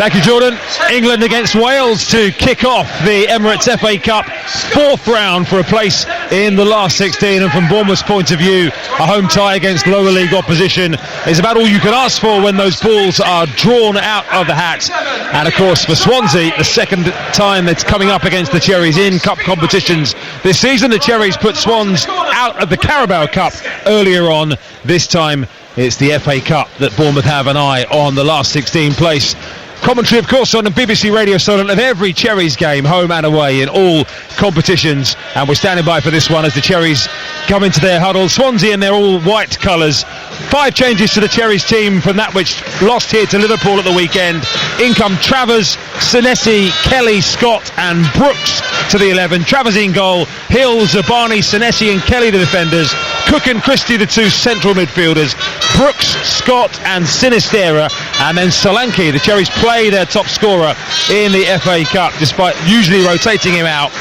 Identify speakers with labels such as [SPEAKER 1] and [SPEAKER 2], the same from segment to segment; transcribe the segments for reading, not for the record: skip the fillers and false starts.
[SPEAKER 1] Thank you, Jordan. England against Wales to kick off the Emirates FA Cup 4th round for a place in the last 16, and from Bournemouth's point of view, a home tie against lower league opposition is about all you can ask for when those balls are drawn out of the hat. And of course for Swansea, the second time it's coming up against the Cherries in cup competitions this season. The Cherries put Swans out of the Carabao Cup earlier on. This time it's the FA Cup that Bournemouth have an eye on, the last 16 place. Commentary, of course, on the BBC Radio Solent of every Cherries game, home and away, in all competitions. And we're standing by for this one as the Cherries come into their huddle. Swansea in their all-white colours. 5 changes to the Cherries team from that which lost here to Liverpool at the weekend. In come Travers, Senesi, Kelly, Scott and Brooks to the 11. Travers in goal, Hill, Zabani, Senesi and Kelly the defenders. Cook and Christie the 2 central midfielders. Brooks, Scott and Sinistera. And then Solanke, the Cherries play their top scorer in the FA Cup, despite usually rotating him out.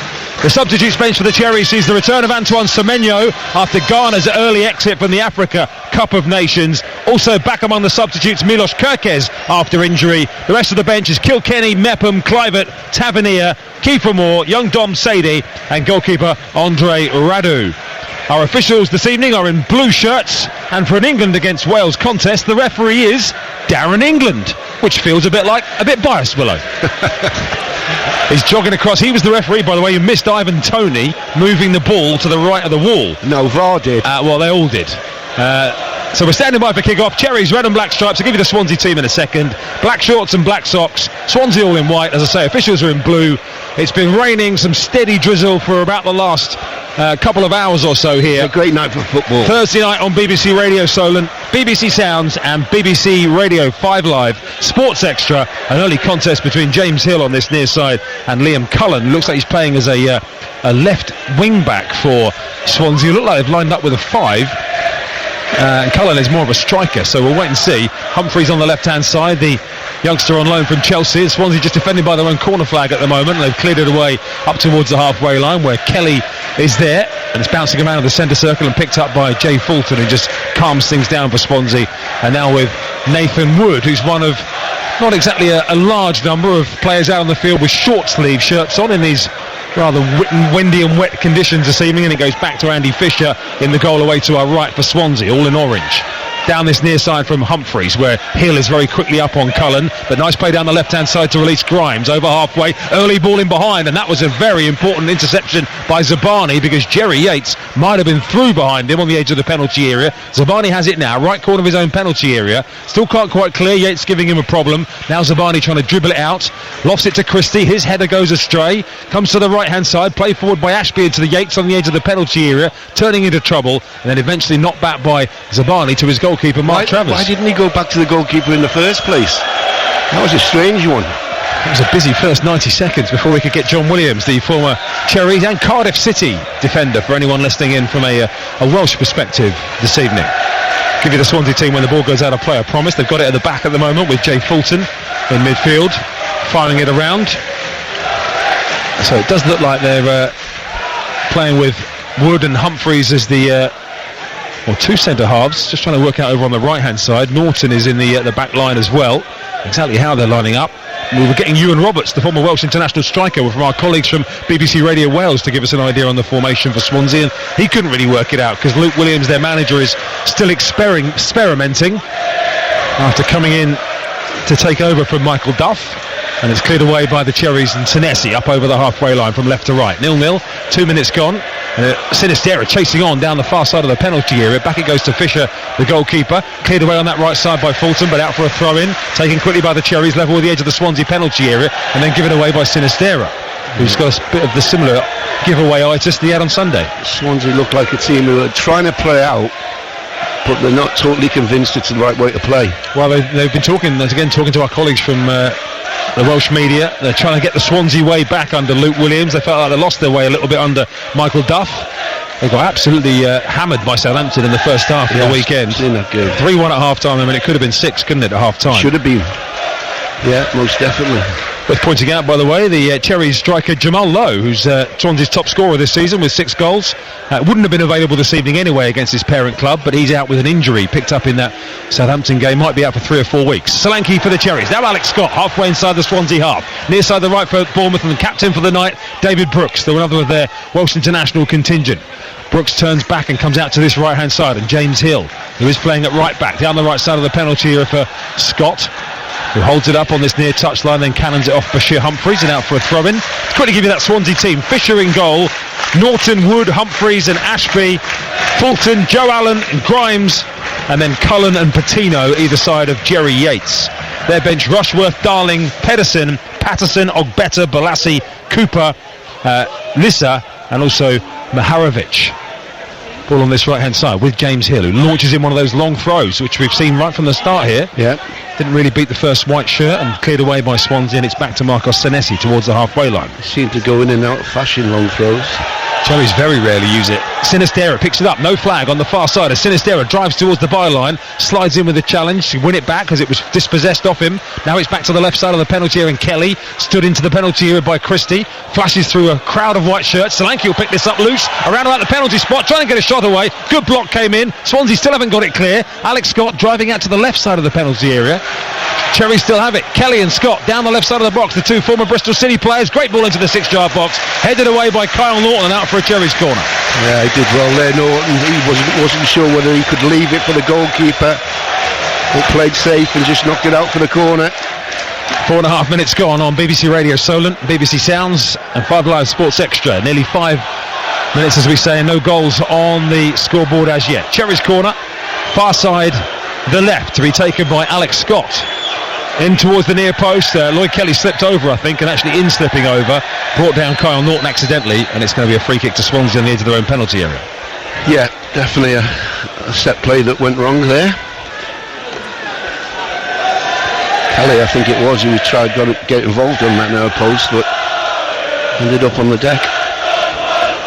[SPEAKER 1] The substitutes bench for the Cherries sees the return of Antoine Semenyo after Ghana's early exit from the Africa Cup of Nations. Also back among the substitutes, Milos Kerkez after injury. The rest of the bench is Kilkenny, Mepham, Clivert, Tavernier, Kiefer Moore, young Dom Sadie and goalkeeper Andre Radu. Our officials this evening are in blue shirts, and for an England against Wales contest, the referee is Darren England, which feels a bit biased, Willow. He's jogging across. He was the referee, by the way, who missed Ivan Toney moving the ball to the right of the wall.
[SPEAKER 2] No, VAR did.
[SPEAKER 1] Well, they all did. So we're standing by for kick-off. Cherries, red and black stripes. I'll give you the Swansea team in a second. Black shorts and black socks. Swansea all in white. As I say, officials are in blue. It's been raining, some steady drizzle for about the last couple of hours or so here.
[SPEAKER 2] It's a great night for football.
[SPEAKER 1] Thursday night on BBC Radio Solent, BBC Sounds and BBC Radio 5 Live. Sports Extra, an early contest between James Hill on this near side and Liam Cullen. Looks like he's playing as a left wing back for Swansea. Look like they've lined up with a 5. And Cullen is more of a striker, so we'll wait and see. Humphreys on the left-hand side, the youngster on loan from Chelsea. Swansea just defended by their own corner flag at the moment. They've cleared it away up towards the halfway line where Kelly is there, and it's bouncing around the centre circle and picked up by Jay Fulton, who just calms things down for Swansea. And now with Nathan Wood, who's one of not exactly a large number of players out on the field with short sleeve shirts on in these rather windy and wet conditions this evening, and it goes back to Andy Fisher in the goal away to our right for Swansea, all in orange. Down this near side from Humphreys, where Hill is very quickly up on Cullen, but nice play down the left-hand side to release Grimes over halfway, early ball in behind, and that was a very important interception by Zabani, because Jerry Yates might have been through behind him on the edge of the penalty area. Zabani has it now, right corner of his own penalty area, still can't quite clear, Yates giving him a problem. Now Zabani trying to dribble it out, lofts it to Christie, his header goes astray, comes to the right-hand side, play forward by Ashby to the Yates on the edge of the penalty area, turning into trouble, and then eventually knocked back by Zabani to his goalkeeper Mark Travers.
[SPEAKER 2] Why didn't he go back to the goalkeeper in the first place? That was a strange one.
[SPEAKER 1] It was a busy first 90 seconds before we could get John Williams, the former Cherries and Cardiff City defender, for anyone listening in from a Welsh perspective this evening. Give you the Swansea team when the ball goes out of play, I promise. They've got it at the back at the moment with Jay Fulton in midfield, firing it around. So it does look like they're playing with Wood and Humphreys as the or 2 centre halves, just trying to work out over on the right hand side. Norton is in the back line as well. Exactly how they're lining up. We were getting Ewan Roberts, the former Welsh international striker, from our colleagues from BBC Radio Wales to give us an idea on the formation for Swansea, and he couldn't really work it out because Luke Williams, their manager, is still experimenting after coming in to take over from Michael Duff. And it's cleared away by the Cherries and Senesi up over the halfway line from left to right. 0-0, 2 minutes gone. Sinistera chasing on down the far side of the penalty area. Back it goes to Fisher, the goalkeeper. Cleared away on that right side by Fulton, but out for a throw-in. Taken quickly by the Cherries, level with the edge of the Swansea penalty area, and then given away by Sinistera, who's got a bit of the similar giveaway-itis that he had on Sunday.
[SPEAKER 2] Swansea look like a team who are trying to play out, but they're not totally convinced it's the right way to play.
[SPEAKER 1] Well, they've been talking to our colleagues from the Welsh media. They're trying to get the Swansea way back under Luke Williams. They felt like they lost their way a little bit under Michael Duff. They got absolutely hammered by Southampton in the first half of the weekend. 3-1 at half time. I mean, it could have been 6, couldn't it, at half time?
[SPEAKER 2] Should have been. Yeah, most definitely.
[SPEAKER 1] Worth pointing out, by the way, the Cherries striker Jamal Lowe, who's Swansea's top scorer this season with 6 goals, wouldn't have been available this evening anyway against his parent club, but he's out with an injury picked up in that Southampton game, might be out for 3 or 4 weeks. Solanke for the Cherries. Now Alex Scott, halfway inside the Swansea half. Near side the right for Bournemouth, and the captain for the night, David Brooks, the another of their Welsh international contingent. Brooks turns back and comes out to this right-hand side, and James Hill, who is playing at right back, down the right side of the penalty area for Scott, who holds it up on this near touchline, then cannons it off Bashir Humphreys and out for a throw-in. To quickly give you that Swansea team: Fisher in goal, Norton, Wood, Humphreys and Ashby, Fulton, Joe Allen and Grimes, and then Cullen and Patino either side of Jerry Yates. Their bench: Rushworth, Darling, Pedersen, Patterson, Ogbeta, Balassi, Cooper, Lissa, and also Maharovic. Ball on this right-hand side with James Hill, who launches in one of those long throws, which we've seen right from the start here.
[SPEAKER 2] Yeah.
[SPEAKER 1] Didn't really beat the first white shirt and cleared away by Swansea, and it's back to Marcos Senesi towards the halfway line.
[SPEAKER 2] Seem to go in and out of fashion, long throws.
[SPEAKER 1] Cherries very rarely use it. Sinistera picks it up, no flag on the far side as Sinistera drives towards the byline, slides in with a challenge to win it back because it was dispossessed off him. Now it's back to the left side of the penalty area, and Kelly stood into the penalty area by Christie, flashes through a crowd of white shirts. Solanke will pick this up loose around about the penalty spot, trying to get a shot away. Good block came in. Swansea still haven't got it clear. Alex Scott driving out to the left side of the penalty area. Cherries still have it. Kelly and Scott down the left side of the box, the two former Bristol City players. Great ball into the 6-yard box, headed away by Kyle Norton and out for a Cherries corner.
[SPEAKER 2] Yeah, he did well there, Norton. He wasn't sure whether he could leave it for the goalkeeper, but played safe and just knocked it out for the corner.
[SPEAKER 1] 4.5 minutes gone on BBC Radio Solent, BBC Sounds and 5 Live Sports Extra. Nearly 5 minutes, as we say, and no goals on the scoreboard as yet. Cherries corner, far side, the left, to be taken by Alex Scott. In towards the near post, Lloyd Kelly slipped over, I think, and actually in slipping over, brought down Kyle Norton accidentally, and it's going to be a free kick to Swansea on the edge of their own penalty area.
[SPEAKER 2] Yeah, definitely a set play that went wrong there. Kelly, I think it was, who tried to get involved on that now post, but ended up on the deck.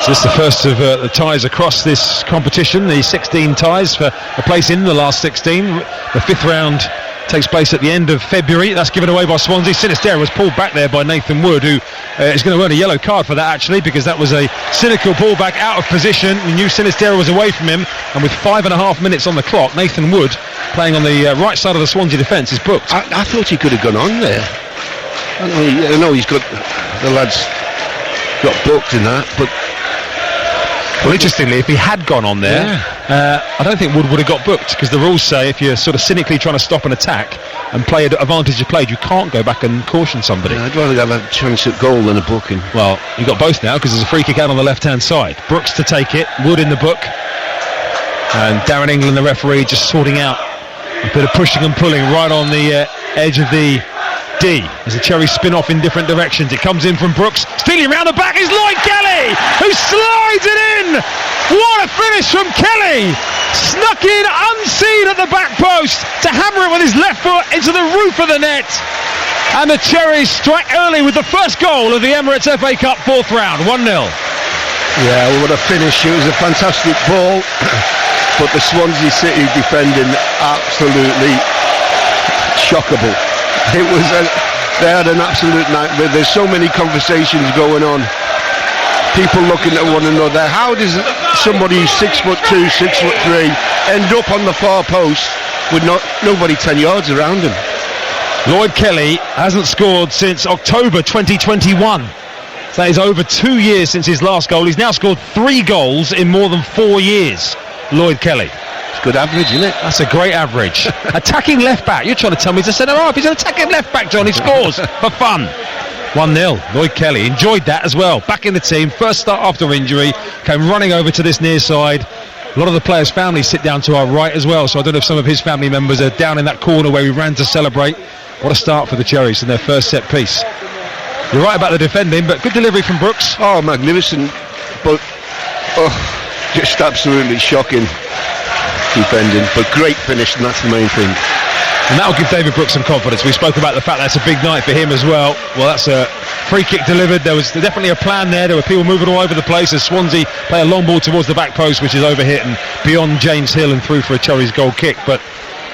[SPEAKER 1] So this is the first of the ties across this competition, the 16 ties for a place in the last 16. The 5th round takes place at the end of February. That's given away by Swansea. Sinistera was pulled back there by Nathan Wood, who is going to earn a yellow card for that, actually, because that was a cynical ball back out of position. We knew Sinistera was away from him, and with 5.5 minutes on the clock, Nathan Wood, playing on the right side of the Swansea defence, is booked.
[SPEAKER 2] I thought he could have gone on there. I know he's got, the lad's got booked in that, but...
[SPEAKER 1] Well, interestingly, if he had gone on there, I don't think Wood would have got booked, because the rules say if you're sort of cynically trying to stop an attack and play advantage of play, you can't go back and caution somebody.
[SPEAKER 2] I'd rather have a chance at goal than a booking.
[SPEAKER 1] Well, you've got both now, because there's a free kick out on the left-hand side. Brooks to take it, Wood in the book, and Darren England, the referee, just sorting out a bit of pushing and pulling right on the edge of the D as the Cherries spin off in different directions. It comes in from Brooks, stealing round the back is Lloyd Kelly, who slides it in. What a finish from Kelly, snuck in unseen at the back post to hammer it with his left foot into the roof of the net, and the Cherries strike early with the first goal of the Emirates FA Cup 4th round. 1-0.
[SPEAKER 2] Yeah, well, what a finish. It was a fantastic ball, but the Swansea City defending absolutely shockable. It was they had an absolute nightmare. There's so many conversations going on, people looking at one another. How does somebody who's 6'2", 6'3" end up on the far post with nobody 10 yards around him?
[SPEAKER 1] Lloyd Kelly hasn't scored since October 2021. So that is over 2 years since his last goal. He's now scored 3 goals in more than 4 years. Lloyd Kelly.
[SPEAKER 2] Good average, isn't it?
[SPEAKER 1] That's a great average. Attacking left back. You're trying to tell me he's a centre half. He's an attacking left back, John. He scores for fun. 1-0. Lloyd Kelly enjoyed that as well. Back in the team. First start after injury. Came running over to this near side. A lot of the players' families sit down to our right as well. So I don't know if some of his family members are down in that corner where we ran to celebrate. What a start for the Cherries in their first set piece. You're right about the defending, but good delivery from Brooks.
[SPEAKER 2] Oh, magnificent. But just absolutely shocking defending, but great finish, and that's the main thing.
[SPEAKER 1] And that'll give David Brooks some confidence. We spoke about the fact that's a big night for him as well. Well, that's a free kick delivered. There was definitely a plan there. There were people moving all over the place as Swansea play a long ball towards the back post, which is overhit and beyond James Hill and through for a Cherries goal kick. But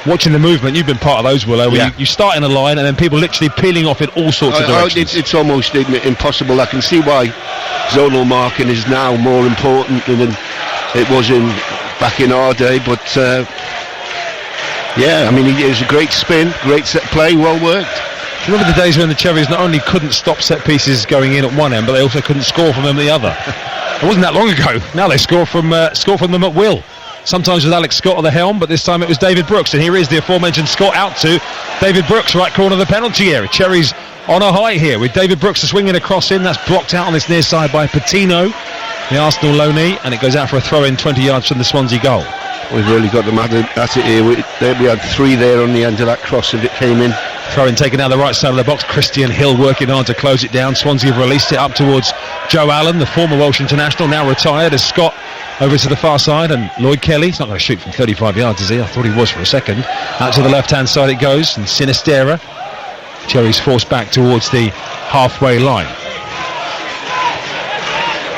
[SPEAKER 1] watching the movement, you've been part of those, Willow, where you start in a line and then people literally peeling off in all sorts of directions.
[SPEAKER 2] It's almost impossible. I can see why zonal marking is now more important than it was back in our day, but it was a great spin, great set play, well worked.
[SPEAKER 1] Do you remember the days when the Cherries not only couldn't stop set pieces going in at one end, but they also couldn't score from them at the other? It wasn't that long ago. Now they score from them at will. Sometimes with Alex Scott at the helm, but this time it was David Brooks. And here is the aforementioned Scott out to David Brooks, right corner of the penalty area. Cherries on a high here with David Brooks swinging across in. That's blocked out on this near side by Patino, the Arsenal loanee, and it goes out for a throw in 20 yards from the Swansea goal.
[SPEAKER 2] We've really got them at it here. We had 3 there on the end of that cross if it came in.
[SPEAKER 1] Throw-in taken down the right side of the box. Christian Hill working hard to close it down. Swansea have released it up towards Joe Allen, the former Welsh international, now retired, as Scott over to the far side, and Lloyd Kelly. He's not going to shoot from 35 yards, is he? I thought he was for a second. Out to the left-hand side it goes, and Sinistera. Cherries forced back towards the halfway line.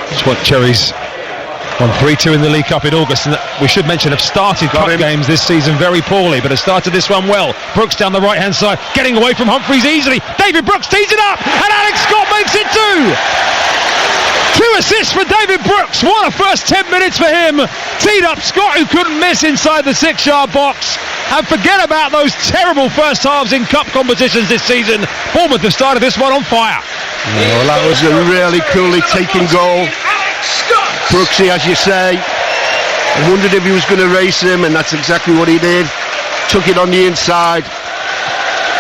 [SPEAKER 1] That's what Cherries won 3-2 in the League Cup in August, and we should mention have started cup games this season very poorly, but have started this one well. Brooks down the right hand side, getting away from Humphreys easily. David Brooks tees it up, and Alex Scott makes it 2. 2 assists for David Brooks. What a first 10 minutes for him. Teed up Scott, who couldn't miss inside the 6-yard box. And forget about those terrible first halves in cup competitions this season. Bournemouth have started this one on fire.
[SPEAKER 2] Well, that was a really coolly taken goal. Brooksy, as you say, I wondered if he was going to race him, and that's exactly what he did. Took it on the inside,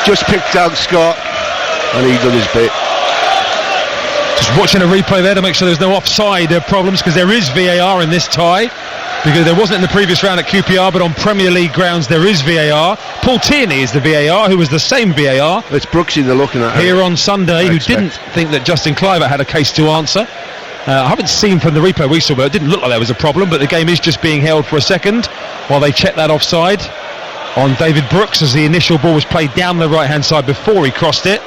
[SPEAKER 2] just picked out Scott, and he done his bit.
[SPEAKER 1] Just watching a replay there to make sure there's no offside problems, because there is VAR in this tie, because there wasn't in the previous round at QPR, but on Premier League grounds there is VAR. Paul Tierney is the VAR, who was the same VAR.
[SPEAKER 2] It's Brooksy they're looking at
[SPEAKER 1] here on Sunday, who didn't think that Justin Cliver had a case to answer. I haven't seen from the replay we saw, but it didn't look like there was a problem, but the game is just being held for a second while they check that offside on David Brooks, as the initial ball was played down the right hand side before he crossed it.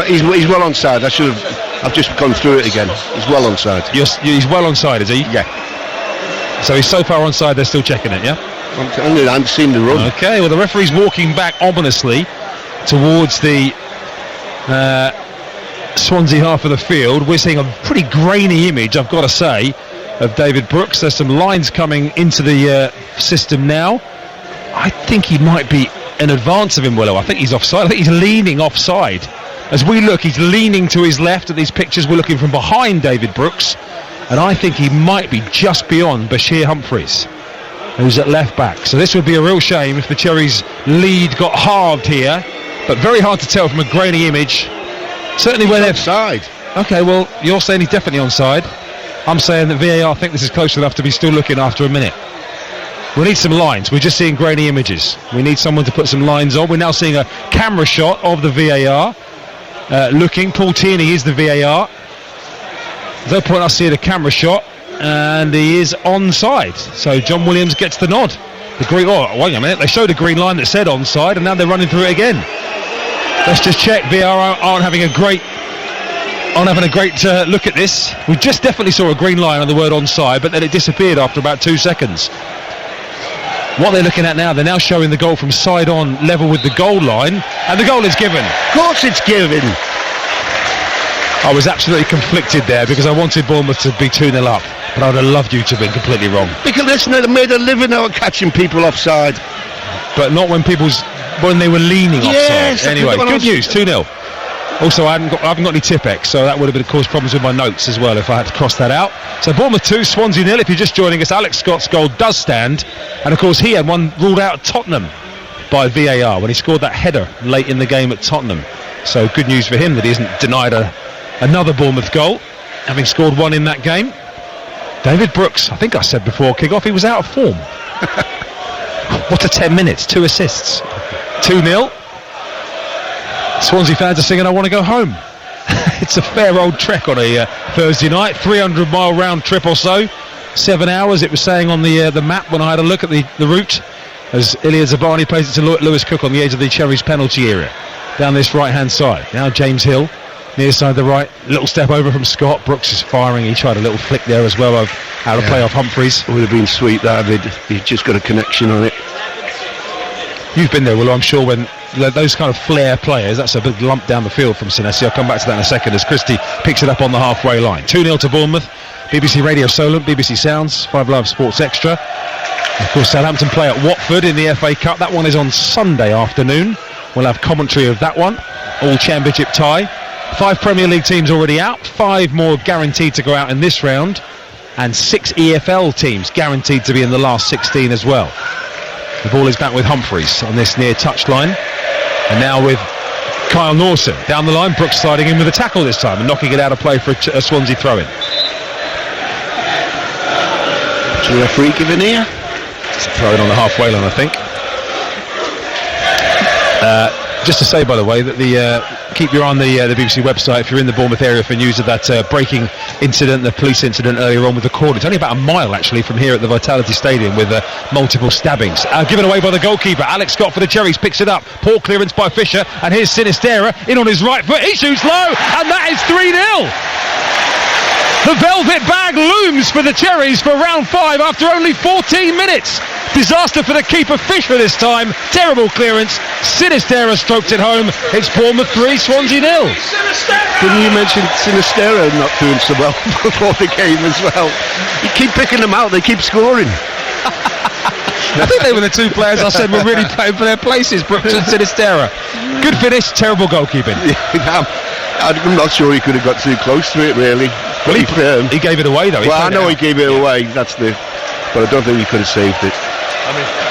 [SPEAKER 2] He's well onside. I've just gone through it again. He's well onside.
[SPEAKER 1] He's well onside, is he?
[SPEAKER 2] Yeah.
[SPEAKER 1] So he's so far onside they're still checking it, yeah?
[SPEAKER 2] I haven't seen the run.
[SPEAKER 1] Okay, well the referee's walking back ominously towards the Swansea half of the field. We're seeing a pretty grainy image, I've got to say, of David Brooks. There's some lines coming into the system now. I think he might be in advance of him, Willow. I think he's offside. I think he's leaning offside. As we look, he's leaning to his left at these pictures. We're looking from behind David Brooks, and I think he might be just beyond Bashir Humphreys, who's at left back. So this would be a real shame if the Cherries' lead got halved here, but very hard to tell from a grainy image. Certainly when they're
[SPEAKER 2] offside.
[SPEAKER 1] Okay, well, you're saying he's definitely onside. I'm saying that VAR think this is close enough to be still looking after a minute. We need some lines. We're just seeing grainy images. We need someone to put some lines on. We're now seeing a camera shot of the VAR looking. Paul Tierney is the VAR. They'll point us here the camera shot, and he is onside. So John Williams gets the nod. The green. Oh, wait a minute. They showed a green line that said onside, and now they're running through it again. Let's just check. VAR aren't having a great look at this. We just definitely saw a green line on the word onside, but then it disappeared after about 2 seconds. What they're looking at now, they're now showing the goal from side on, level with the goal line, and the goal is given.
[SPEAKER 2] Of course it's given.
[SPEAKER 1] I was absolutely conflicted there because I wanted Bournemouth to be 2-0 up, but I would have loved you to have been completely wrong.
[SPEAKER 2] Because listen, they made a living out of catching people offside.
[SPEAKER 1] But not when they were leaning offside. Anyway, good news, 2-0. Also, I haven't got any Tipex, so that would have caused problems with my notes as well if I had to cross that out. So Bournemouth 2, Swansea 0. If you're just joining us, Alex Scott's goal does stand, and of course he had one ruled out at Tottenham by VAR when he scored that header late in the game at Tottenham. So good news for him that he isn't denied another Bournemouth goal, having scored one in that game. David Brooks, I think I said before kick-off, he was out of form. What a 10 minutes, 2 assists. 2-0. Swansea fans are singing I Want to Go Home. It's a fair old trek on a Thursday night, 300-mile round trip or so, 7 hours it was saying on the map when I had a look at the route, as Ilya Zabani plays it to Lewis Cook on the edge of the Cherries penalty area down this right hand side. Now James Hill near side the right, little step over from Scott. Brooks is firing. He tried a little flick there as well of how to play off Humphreys.
[SPEAKER 2] It would have been sweet that he'd just got a connection on it.
[SPEAKER 1] You've been there, Will, I'm sure, when those kind of flair players, that's a big lump down the field from Senesi. I'll come back to that in a second as Christie picks it up on the halfway line. 2-0 to Bournemouth. BBC Radio Solent, BBC Sounds, 5 Live Sports Extra. Of course, Southampton play at Watford in the FA Cup. That one is on Sunday afternoon. We'll have commentary of that one. All championship tie. 5 Premier League teams already out. 5 more guaranteed to go out in this round. And 6 EFL teams guaranteed to be in the last 16 as well. The ball is back with Humphreys on this near touchline. And now with Kyle Nawson down the line. Brooks sliding in with a tackle this time and knocking it out of play for a Swansea throw-in.
[SPEAKER 2] What's the referee giving here?
[SPEAKER 1] It's a throw-in on the halfway line, I think. Just to say, by the way, that keep your eye on the BBC website if you're in the Bournemouth area for news of that breaking incident, the police incident earlier on with the cord. It's only about a mile actually from here at the Vitality Stadium with multiple stabbings. Given away by the goalkeeper. Alex Scott for the Cherries picks it up. Poor clearance by Fisher, and here's Sinistera in on his right foot. He shoots low, and that is 3-0. The velvet bag looms for the Cherries for round 5 after only 14 minutes. Disaster for the keeper Fisher this time. Terrible clearance. Sinistera stroked it home. It's Bournemouth 3, Swansea 0.
[SPEAKER 2] Didn't you mention Sinistera not doing so well before the game as well? You keep picking them out, they keep scoring.
[SPEAKER 1] I think they were the 2 players I said were really playing for their places, Brooks and Sinistera. Good finish, terrible goalkeeping.
[SPEAKER 2] I'm not sure he could have got too close to it, really.
[SPEAKER 1] Well, he gave it away, though.
[SPEAKER 2] I know he gave it away, but I don't think he could have saved it.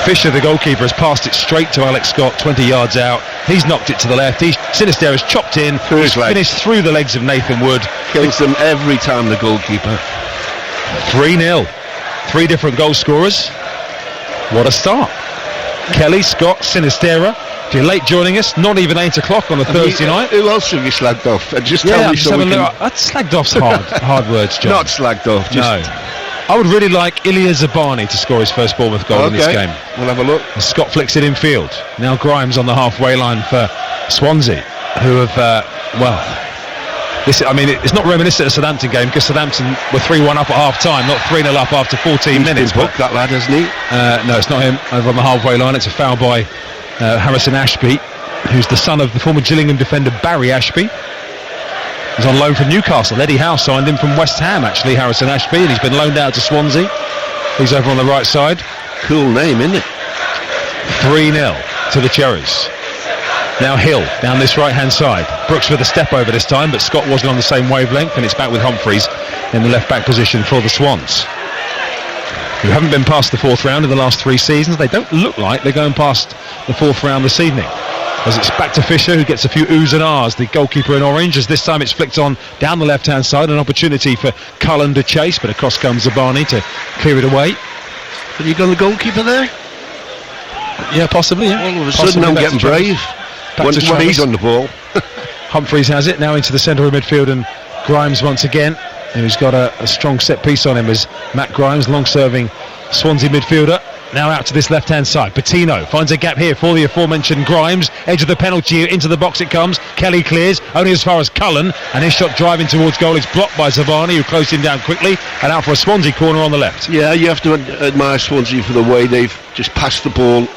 [SPEAKER 1] Fisher, the goalkeeper, has passed it straight to Alex Scott, 20 yards out. He's knocked it to the left. Sinistera's chopped in. He's finished through the legs of Nathan Wood.
[SPEAKER 2] Kills them every time, the goalkeeper.
[SPEAKER 1] 3-0. 3 different goal scorers. What a start. Kelly, Scott, Sinistera. If you're late joining us, not even 8 o'clock on a Thursday night.
[SPEAKER 2] Who else have you slagged off? Just tell me so we can...
[SPEAKER 1] Slagged off's hard words, John.
[SPEAKER 2] Not slagged off, just...
[SPEAKER 1] No. I would really like Ilya Zabani to score his first Bournemouth goal in this game.
[SPEAKER 2] We'll have a look.
[SPEAKER 1] Scott flicks it in field. Now Grimes on the halfway line for Swansea, who have, it's not reminiscent of the Southampton game because Southampton were 3-1 up at half-time, not 3-0 up after 14 minutes.
[SPEAKER 2] He's that lad, hasn't he?
[SPEAKER 1] No, it's not him. Over on the halfway line, it's a foul by Harrison Ashby, who's the son of the former Gillingham defender Barry Ashby. He's on loan from Newcastle. Eddie Howe signed him from West Ham, actually, Harrison Ashby, and he's been loaned out to Swansea. He's over on the right side.
[SPEAKER 2] Cool name, isn't it?
[SPEAKER 1] 3-0 to the Cherries. Now Hill down this right-hand side. Brooks with a step over this time, but Scott wasn't on the same wavelength, and it's back with Humphreys in the left-back position for the Swans, who haven't been past the 4th round in the last 3 seasons. They don't look like they're going past the 4th round this evening. As it's back to Fisher, who gets a few oohs and ahs, the goalkeeper in orange, as this time it's flicked on down the left-hand side, an opportunity for Cullen to chase, but across comes Zabani to clear it away.
[SPEAKER 2] Have you got the goalkeeper there?
[SPEAKER 1] Yeah, possibly, yeah.
[SPEAKER 2] All of a sudden I'm getting brave when he's on the ball.
[SPEAKER 1] Humphreys has it, now into the centre of midfield, and Grimes once again, who's got a strong set piece on him, as Matt Grimes, long-serving Swansea midfielder. Now out to this left-hand side. Patino finds a gap here for the aforementioned Grimes. Edge of the penalty, into the box it comes. Kelly clears, only as far as Cullen, and his shot driving towards goal is blocked by Zabani, who closed him down quickly, and out for a Swansea corner on the left.
[SPEAKER 2] Yeah, you have to admire Swansea for the way they've just passed the ball.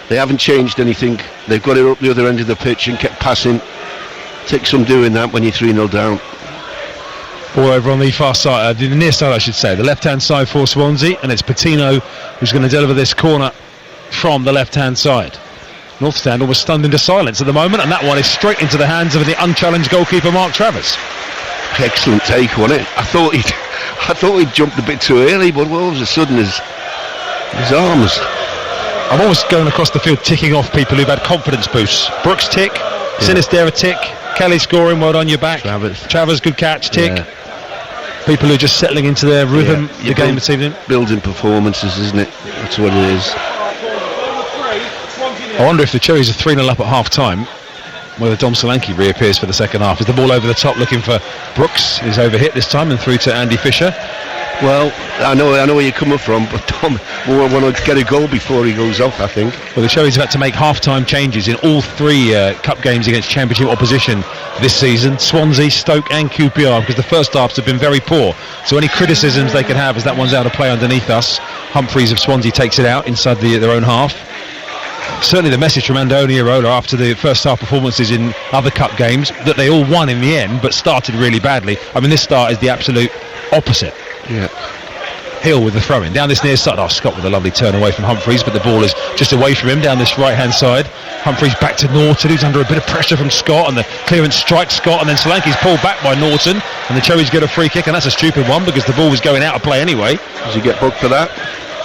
[SPEAKER 2] They haven't changed anything. They've got it up the other end of the pitch and kept passing. Takes some doing that when you're 3-0 down.
[SPEAKER 1] All over on the far side, the near side I should say, the left-hand side for Swansea, and it's Patino who's going to deliver this corner from the left-hand side. North Stand almost stunned into silence at the moment, and that one is straight into the hands of the unchallenged goalkeeper Mark Travers.
[SPEAKER 2] Excellent take, wasn't it? I thought he'd jumped a bit too early, but all of a sudden his arms.
[SPEAKER 1] I'm almost going across the field ticking off people who've had confidence boosts. Brooks tick, Sinistera tick, Kelly scoring, well done, you're back. Travers, good catch, tick. Yeah. People who are just settling into their rhythm, the game this evening.
[SPEAKER 2] Building performances, isn't it? That's what it is.
[SPEAKER 1] I wonder if the Cherries are 3-0 up at half-time, whether Dom Solanke reappears for the second half. Is the ball over the top looking for Brooks? Is overhit this time and through to Andy Fisher.
[SPEAKER 2] Well, I know where you're coming from, but Tom will want to get a goal before he goes off, I think.
[SPEAKER 1] Well, the Cherries have had to make half-time changes in all 3 cup games against championship opposition this season. Swansea, Stoke and QPR, because the first halves have been very poor. So any criticisms they could have as that one's out of play underneath us. Humphreys of Swansea takes it out inside their own half. certainly the message from Andoni Iraola after the first half performances in other cup games, that they all won in the end but started really badly. I mean, this start is the absolute opposite.
[SPEAKER 2] Yeah.
[SPEAKER 1] Hill with the throw-in down this near side. Scott with a lovely turn away from Humphreys, but the ball is just away from him down this right-hand side. Humphreys back to Norton, who's under a bit of pressure from Scott, and the clearance strikes Scott, and then Solanke's pulled back by Norton, and the Cherries get a free kick, and that's a stupid one because the ball was going out of play anyway.
[SPEAKER 2] Does he get booked for that?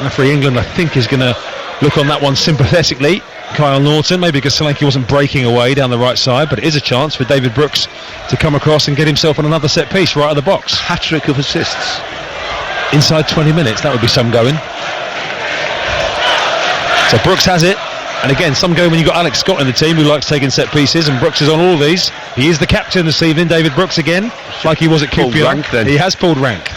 [SPEAKER 1] Referee England, I think, is going to look on that one sympathetically. Kyle Norton, maybe because Solanke wasn't breaking away down the right side, but it is a chance for David Brooks to come across and get himself on another set piece right at the box.
[SPEAKER 2] Hat-trick of assists.
[SPEAKER 1] Inside 20 minutes, that would be some going. So Brooks has it, and again, some going when you've got Alex Scott in the team who likes taking set pieces, and Brooks is on all these. He is the captain this evening, David Brooks again, like he was at QPR. He has pulled rank.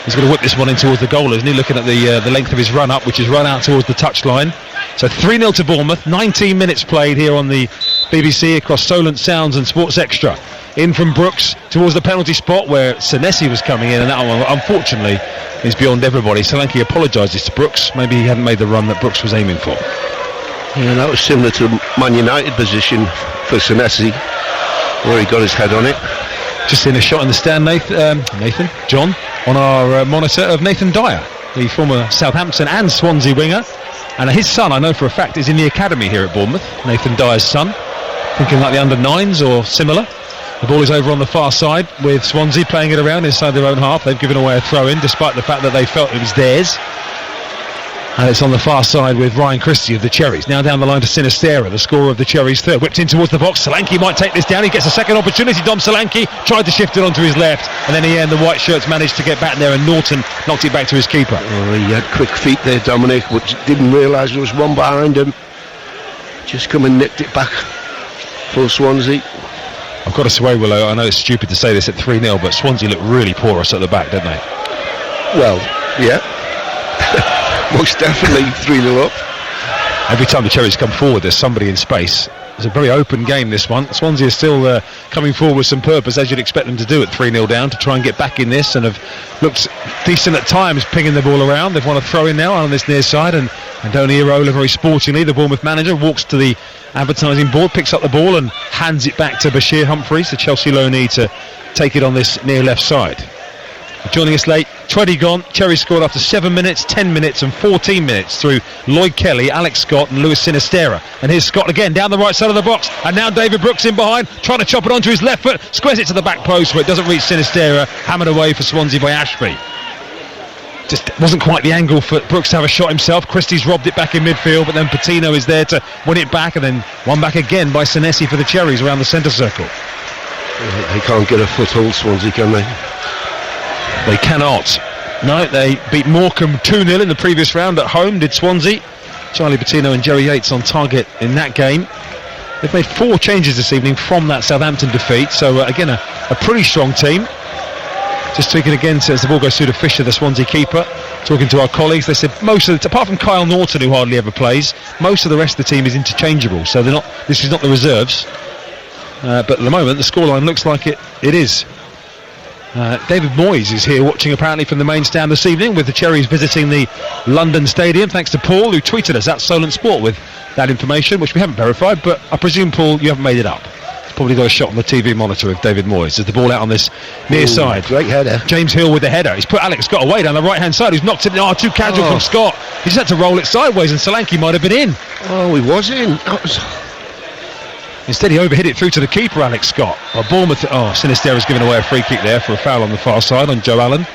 [SPEAKER 1] He's going to whip this one in towards the goal, isn't he? Looking at the length of his run up, which is run out towards the touchline. So 3-0 to Bournemouth, 19 minutes played here on the BBC across Solent Sounds and Sports Extra. In from Brooks towards the penalty spot where Senesi was coming in, and that one unfortunately is beyond everybody. Solanke apologises to Brooks. Maybe he hadn't made the run that Brooks was aiming for.
[SPEAKER 2] Yeah, that was similar to Man United position for Senesi, where he got his head on it.
[SPEAKER 1] Just seen a shot in the stand, John, on our monitor of Nathan Dyer, the former Southampton and Swansea winger, and his son, I know for a fact, is in the academy here at Bournemouth. Nathan Dyer's son, thinking like the under-9s or similar. The ball is over on the far side with Swansea playing it around inside their own half. They've given away a throw-in despite the fact that they felt it was theirs. And it's on the far side with Ryan Christie of the Cherries. Now down the line to Sinistera, the scorer of the Cherries third. Whipped in towards the box. Solanke might take this down. He gets a second opportunity. Dom Solanke tried to shift it onto his left. And then in the end, the white shirts managed to get back there, and Norton knocked it back to his keeper.
[SPEAKER 2] Oh, he had quick feet there, Dominic, but didn't realise there was one behind him. Just come and nicked it back for Swansea.
[SPEAKER 1] I've got to swear, Willow, I know it's stupid to say this at 3-0, but Swansea look really porous at the back, don't they?
[SPEAKER 2] Well, yeah. Most definitely 3-0 up.
[SPEAKER 1] Every time the Cherries come forward, there's somebody in space. It's a very open game, this one. Swansea is still coming forward with some purpose, as you'd expect them to do at 3-0 down, to try and get back in this, and have looked decent at times pinging the ball around. They've won a throw-in now on this near side, and Andoni Iraola, very sportingly, the Bournemouth manager, walks to the advertising board, picks up the ball and hands it back to Bashir Humphreys, the Chelsea loanee, to take it on this near left side. Joining us late, 20 gone. Cherry scored after 7 minutes, 10 minutes and 14 minutes through Lloyd Kelly, Alex Scott and Lewis Sinistera. And here's Scott again down the right side of the box, and now David Brooks in behind, trying to chop it onto his left foot, squares it to the back post where it doesn't reach Sinistera, hammered away for Swansea by Ashby. Just wasn't quite the angle for Brooks to have a shot himself. Christie's robbed it back in midfield, but then Patino is there to win it back, and then one back again by Senesi for the Cherries around the centre circle.
[SPEAKER 2] They can't get a foothold, Swansea, can they?
[SPEAKER 1] They cannot. No, they beat Morecambe 2-0 in the previous round at home, did Swansea. Charlie Patino and Jerry Yates on target in that game. They've made 4 changes this evening from that Southampton defeat, so again a pretty strong team. Just tweaking again as the ball goes through to Fisher, the Swansea keeper. Talking to our colleagues, they said most of the apart from Kyle Norton, who hardly ever plays, most of the rest of the team is interchangeable, so they're not. This is not the reserves. But at the moment, the scoreline looks like it is. David Moyes is here watching apparently from the main stand this evening, with the Cherries visiting the London Stadium, thanks to Paul, who tweeted us at Solent Sport with that information, which we haven't verified, but I presume, Paul, you haven't made it up. It's probably got a shot on the TV monitor of David Moyes. There's the ball out on this near side.
[SPEAKER 2] Great header.
[SPEAKER 1] James Hill with the header. He's put Alex Scott away down the right hand side. He's knocked it. Too casual from Scott. He just had to roll it sideways, and Solanke might have been in.
[SPEAKER 2] Oh, he was in.
[SPEAKER 1] Instead, he overhit it through to the keeper, Alex Scott. Well, Bournemouth. Sinistera's given away a free kick there for a foul on the far side on Joe Allen.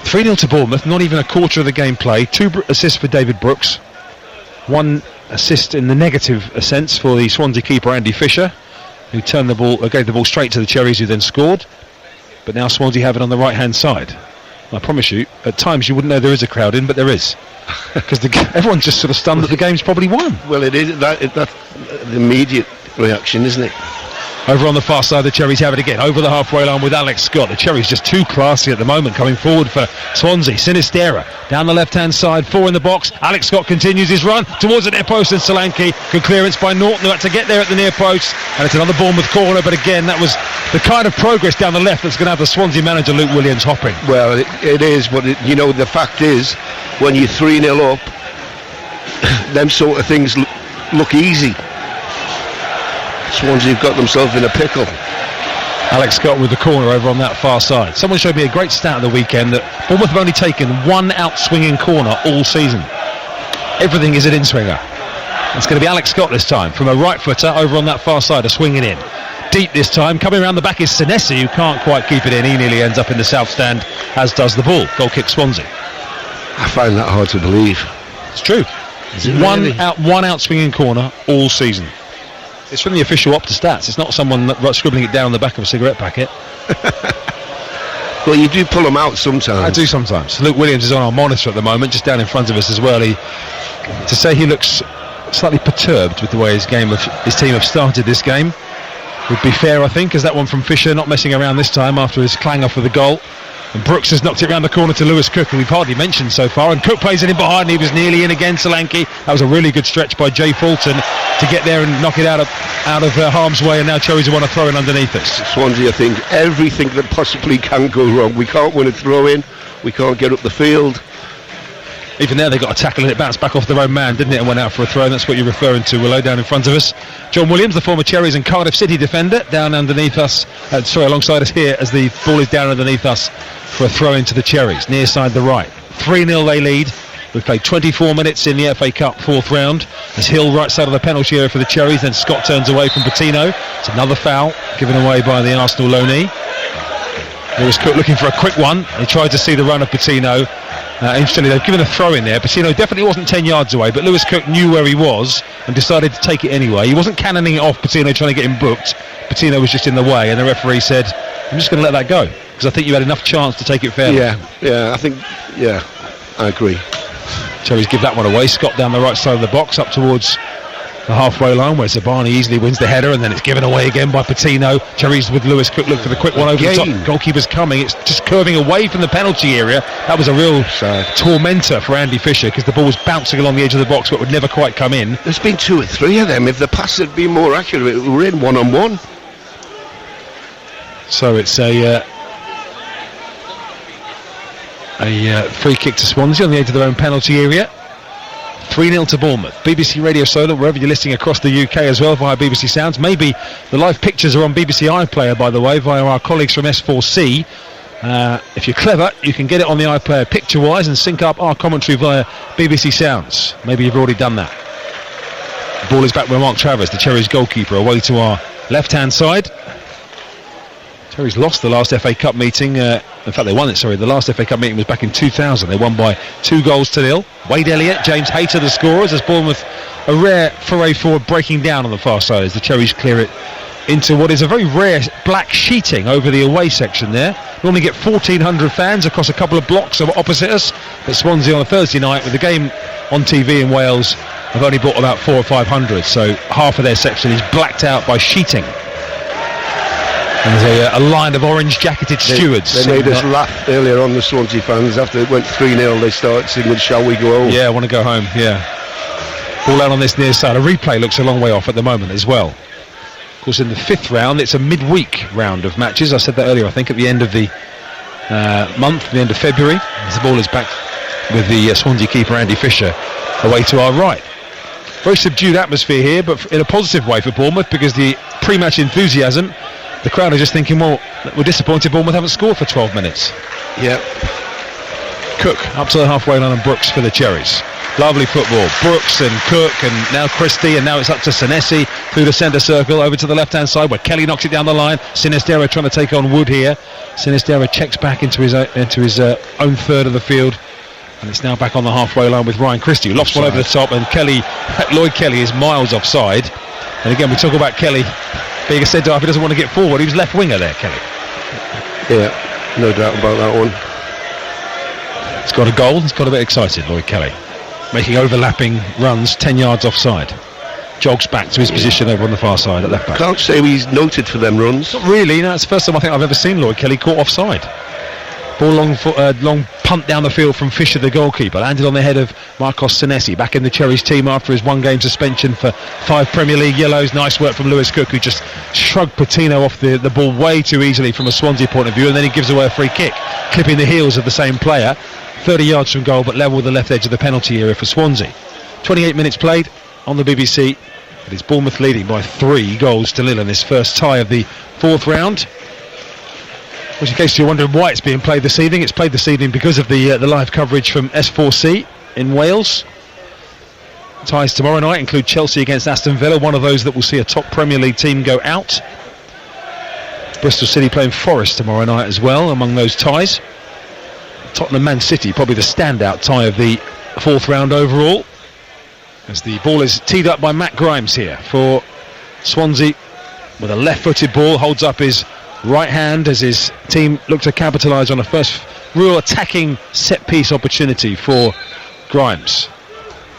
[SPEAKER 1] 3-0 to Bournemouth. Not even a quarter of the game play. 2 assists for David Brooks. 1 assist in the negative sense for the Swansea keeper Andy Fisher, who turned the ball, gave the ball straight to the Cherries, who then scored. But now Swansea have it on the right hand side. I promise you, at times you wouldn't know there is a crowd in, but there is, because everyone's just sort of stunned that the game's probably won.
[SPEAKER 2] Well, it is that's the immediate reaction, isn't it?
[SPEAKER 1] Over on the far side, the Cherries have it again, over the halfway line with Alex Scott. The Cherries just too classy at the moment, coming forward for Swansea. Sinistera down the left-hand side, 4 in the box. Alex Scott continues his run towards the near post, and Solanke, good clearance by Norton, who had to get there at the near post, and it's another Bournemouth corner. But again, that was the kind of progress down the left that's going to have the Swansea manager Luke Williams hopping.
[SPEAKER 2] Well, it is, but the fact is, when you're 3-0 up, them sort of things look easy. Swansea have got themselves in a pickle.
[SPEAKER 1] Alex Scott with the corner over on that far side. Someone showed me a great stat at the weekend that Bournemouth have only taken one out-swinging corner all season. Everything is an in-swinger. It's going to be Alex Scott this time from a right footer over on that far side, a swinging in. Deep this time, coming around the back is Senesi, who can't quite keep it in. He nearly ends up in the south stand, as does the ball. Goal kick Swansea.
[SPEAKER 2] I find that hard to believe.
[SPEAKER 1] It's true.
[SPEAKER 2] Is it really?
[SPEAKER 1] One out swinging corner all season. It's from the official Opta stats. It's not someone scribbling it down on the back of a cigarette packet.
[SPEAKER 2] Well, you do pull them out sometimes.
[SPEAKER 1] I do sometimes. Luke Williams is on our monitor at the moment, just down in front of us as well. To say he looks slightly perturbed with the way his team have started this game would be fair, I think, as that one from Fisher not messing around this time after his clang off with the goal. And Brooks has knocked it around the corner to Lewis Cook, who we've hardly mentioned so far. And Cook plays it in behind, and he was nearly in again, Solanke. That was a really good stretch by Jay Fulton to get there and knock it out of harm's way, and now Cherries want to throw in underneath us.
[SPEAKER 2] Swansea, I think, everything that possibly can go wrong. We can't win a throw-in, we can't get up the field.
[SPEAKER 1] Even there they got a tackle and it bounced back off their own man, didn't it, and went out for a throw, and that's what you're referring to, Willow, down in front of us. John Williams, the former Cherries and Cardiff City defender, down underneath us, alongside us here as the ball is down underneath us for a throw into the Cherries, near side the right. 3-0 they lead. We've played 24 minutes in the FA Cup fourth round. As Hill right side of the penalty area for the Cherries, then Scott turns away from Patino. It's another foul given away by the Arsenal loanee. Lewis Cook looking for a quick one. He tried to see the run of Patino. Interestingly, they've given a throw in there. Patino definitely wasn't 10 yards away, but Lewis Cook knew where he was and decided to take it anyway. He wasn't cannoning it off Patino, trying to get him booked. Patino was just in the way, and the referee said, I'm just going to let that go, because I think you had enough chance to take it fairly.
[SPEAKER 2] I agree.
[SPEAKER 1] Cherries give that one away. Scott down the right side of the box, up towards the halfway line, where Zabani easily wins the header, and then it's given away again by Patino. Cherries with Lewis Cook look for the quick one over the top. Goalkeeper's coming. It's just curving away from the penalty area. That was a real tormentor for Andy Fisher, because the ball was bouncing along the edge of the box but would never quite come in.
[SPEAKER 2] There's been 2 or 3 of them. If the pass had been more accurate, we're in one-on-one.
[SPEAKER 1] So it's a free kick to Swansea on the edge of their own penalty area. 3-0 to Bournemouth. BBC Radio Solar, wherever you're listening across the UK as well via BBC Sounds. Maybe the live pictures are on BBC iPlayer, by the way, via our colleagues from S4C. If you're clever, you can get it on the iPlayer picture-wise and sync up our commentary via BBC Sounds. Maybe you've already done that. The ball is back with Mark Travers, the Cherries goalkeeper, away to our left-hand side. Cherries lost the last FA Cup meeting. In fact, they won it, sorry. The last FA Cup meeting was back in 2000. They won by 2-0. Wade Elliott, James Hayter the scorers, as Bournemouth a rare foray forward, breaking down on the far side as the Cherries clear it into what is a very rare black sheeting over the away section there. Normally get 1,400 fans across a couple of blocks opposite us, but Swansea on a Thursday night with the game on TV in Wales have only brought about 400 or 500, so half of their section is blacked out by sheeting. And there's a line of orange-jacketed stewards.
[SPEAKER 2] They made us laugh earlier on, the Swansea fans. After it went 3-0, they started singing, "Shall we go home?"
[SPEAKER 1] Yeah, I want to go home, yeah. Ball out on this near side. A replay looks a long way off at the moment as well. Of course, in the fifth round, it's a midweek round of matches. I said that earlier, I think, at the end of the month, the end of February. As the ball is back with the Swansea keeper, Andy Fisher, away to our right. Very subdued atmosphere here, but in a positive way for Bournemouth, because the pre-match enthusiasm, the crowd are just thinking, well, we're disappointed Bournemouth haven't scored for 12 minutes.
[SPEAKER 2] Yeah.
[SPEAKER 1] Cook up to the halfway line and Brooks for the Cherries. Lovely football. Brooks and Cook and now Christie, and now it's up to Senesi through the centre circle over to the left-hand side where Kelly knocks it down the line. Sinistero trying to take on Wood here. Sinistero checks back into his own third of the field. And it's now back on the halfway line with Ryan Christie, who lofts one over the top, and Lloyd Kelly is miles offside. And again, we talk about Kelly being a centre half, he doesn't want to get forward. He was left winger there, Kelly.
[SPEAKER 2] Yeah, no doubt about that one.
[SPEAKER 1] He's got a goal. He's got a bit excited, Lloyd Kelly, making overlapping runs 10 yards offside. Jogs back to his position over on the far side at left back.
[SPEAKER 2] Can't say he's noted for them runs.
[SPEAKER 1] Not really. No, it's the first time I think I've ever seen Lloyd Kelly caught offside. Ball long punt down the field from Fisher, the goalkeeper, landed on the head of Marcos Senesi, back in the Cherries team after his one-game suspension for 5 Premier League yellows. Nice work from Lewis Cook, who just shrugged Patino off the ball way too easily from a Swansea point of view, and then he gives away a free kick, clipping the heels of the same player, 30 yards from goal, but level with the left edge of the penalty area for Swansea. 28 minutes played on the BBC. It is Bournemouth leading by 3-0 in this first tie of the fourth round. Which, in case you're wondering why it's being played this evening, it's played this evening because of the live coverage from S4C in Wales. Ties tomorrow night include Chelsea against Aston Villa, one of those that will see a top Premier League team go out. Bristol City playing Forest tomorrow night as well among those ties. Tottenham Man City probably the standout tie of the fourth round overall, as the ball is teed up by Matt Grimes here for Swansea with a left-footed ball, holds up his right hand as his team look to capitalise on a first real attacking set-piece opportunity for Grimes.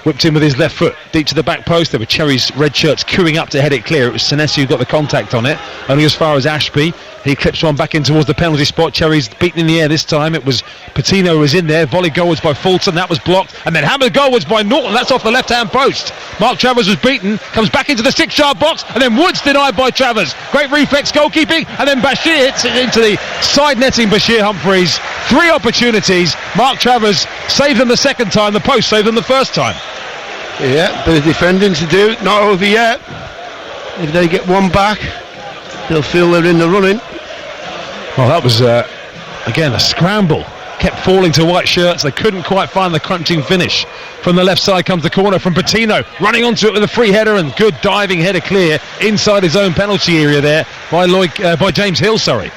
[SPEAKER 1] Whipped in with his left foot, deep to the back post. There were Cherry's red shirts queuing up to head it clear. It was Senesi who got the contact on it, only as far as Ashby. He clips one back in towards the penalty spot. Cherry's beaten in the air this time. It was Patino who was in there. Volley goalwards by Fulton, that was blocked. And then hammered goalwards by Norton, that's off the left-hand post. Mark Travers was beaten, comes back into the 6-yard box, and then Woods denied by Travers. Great reflex goalkeeping, and then Bashir hits it into the side netting. Bashir Humphreys, 3 opportunities. Mark Travers saved them the second time, the post saved them the first time.
[SPEAKER 2] Yeah, bit of defending to do, not over yet. If they get one back, they'll feel they're in the running.
[SPEAKER 1] Well, that was, again, a scramble. Kept falling to white shirts. They couldn't quite find the crunching finish. From the left side comes the corner from Patino, running onto it with a free header, and good diving header clear inside his own penalty area there by James Hill, sorry.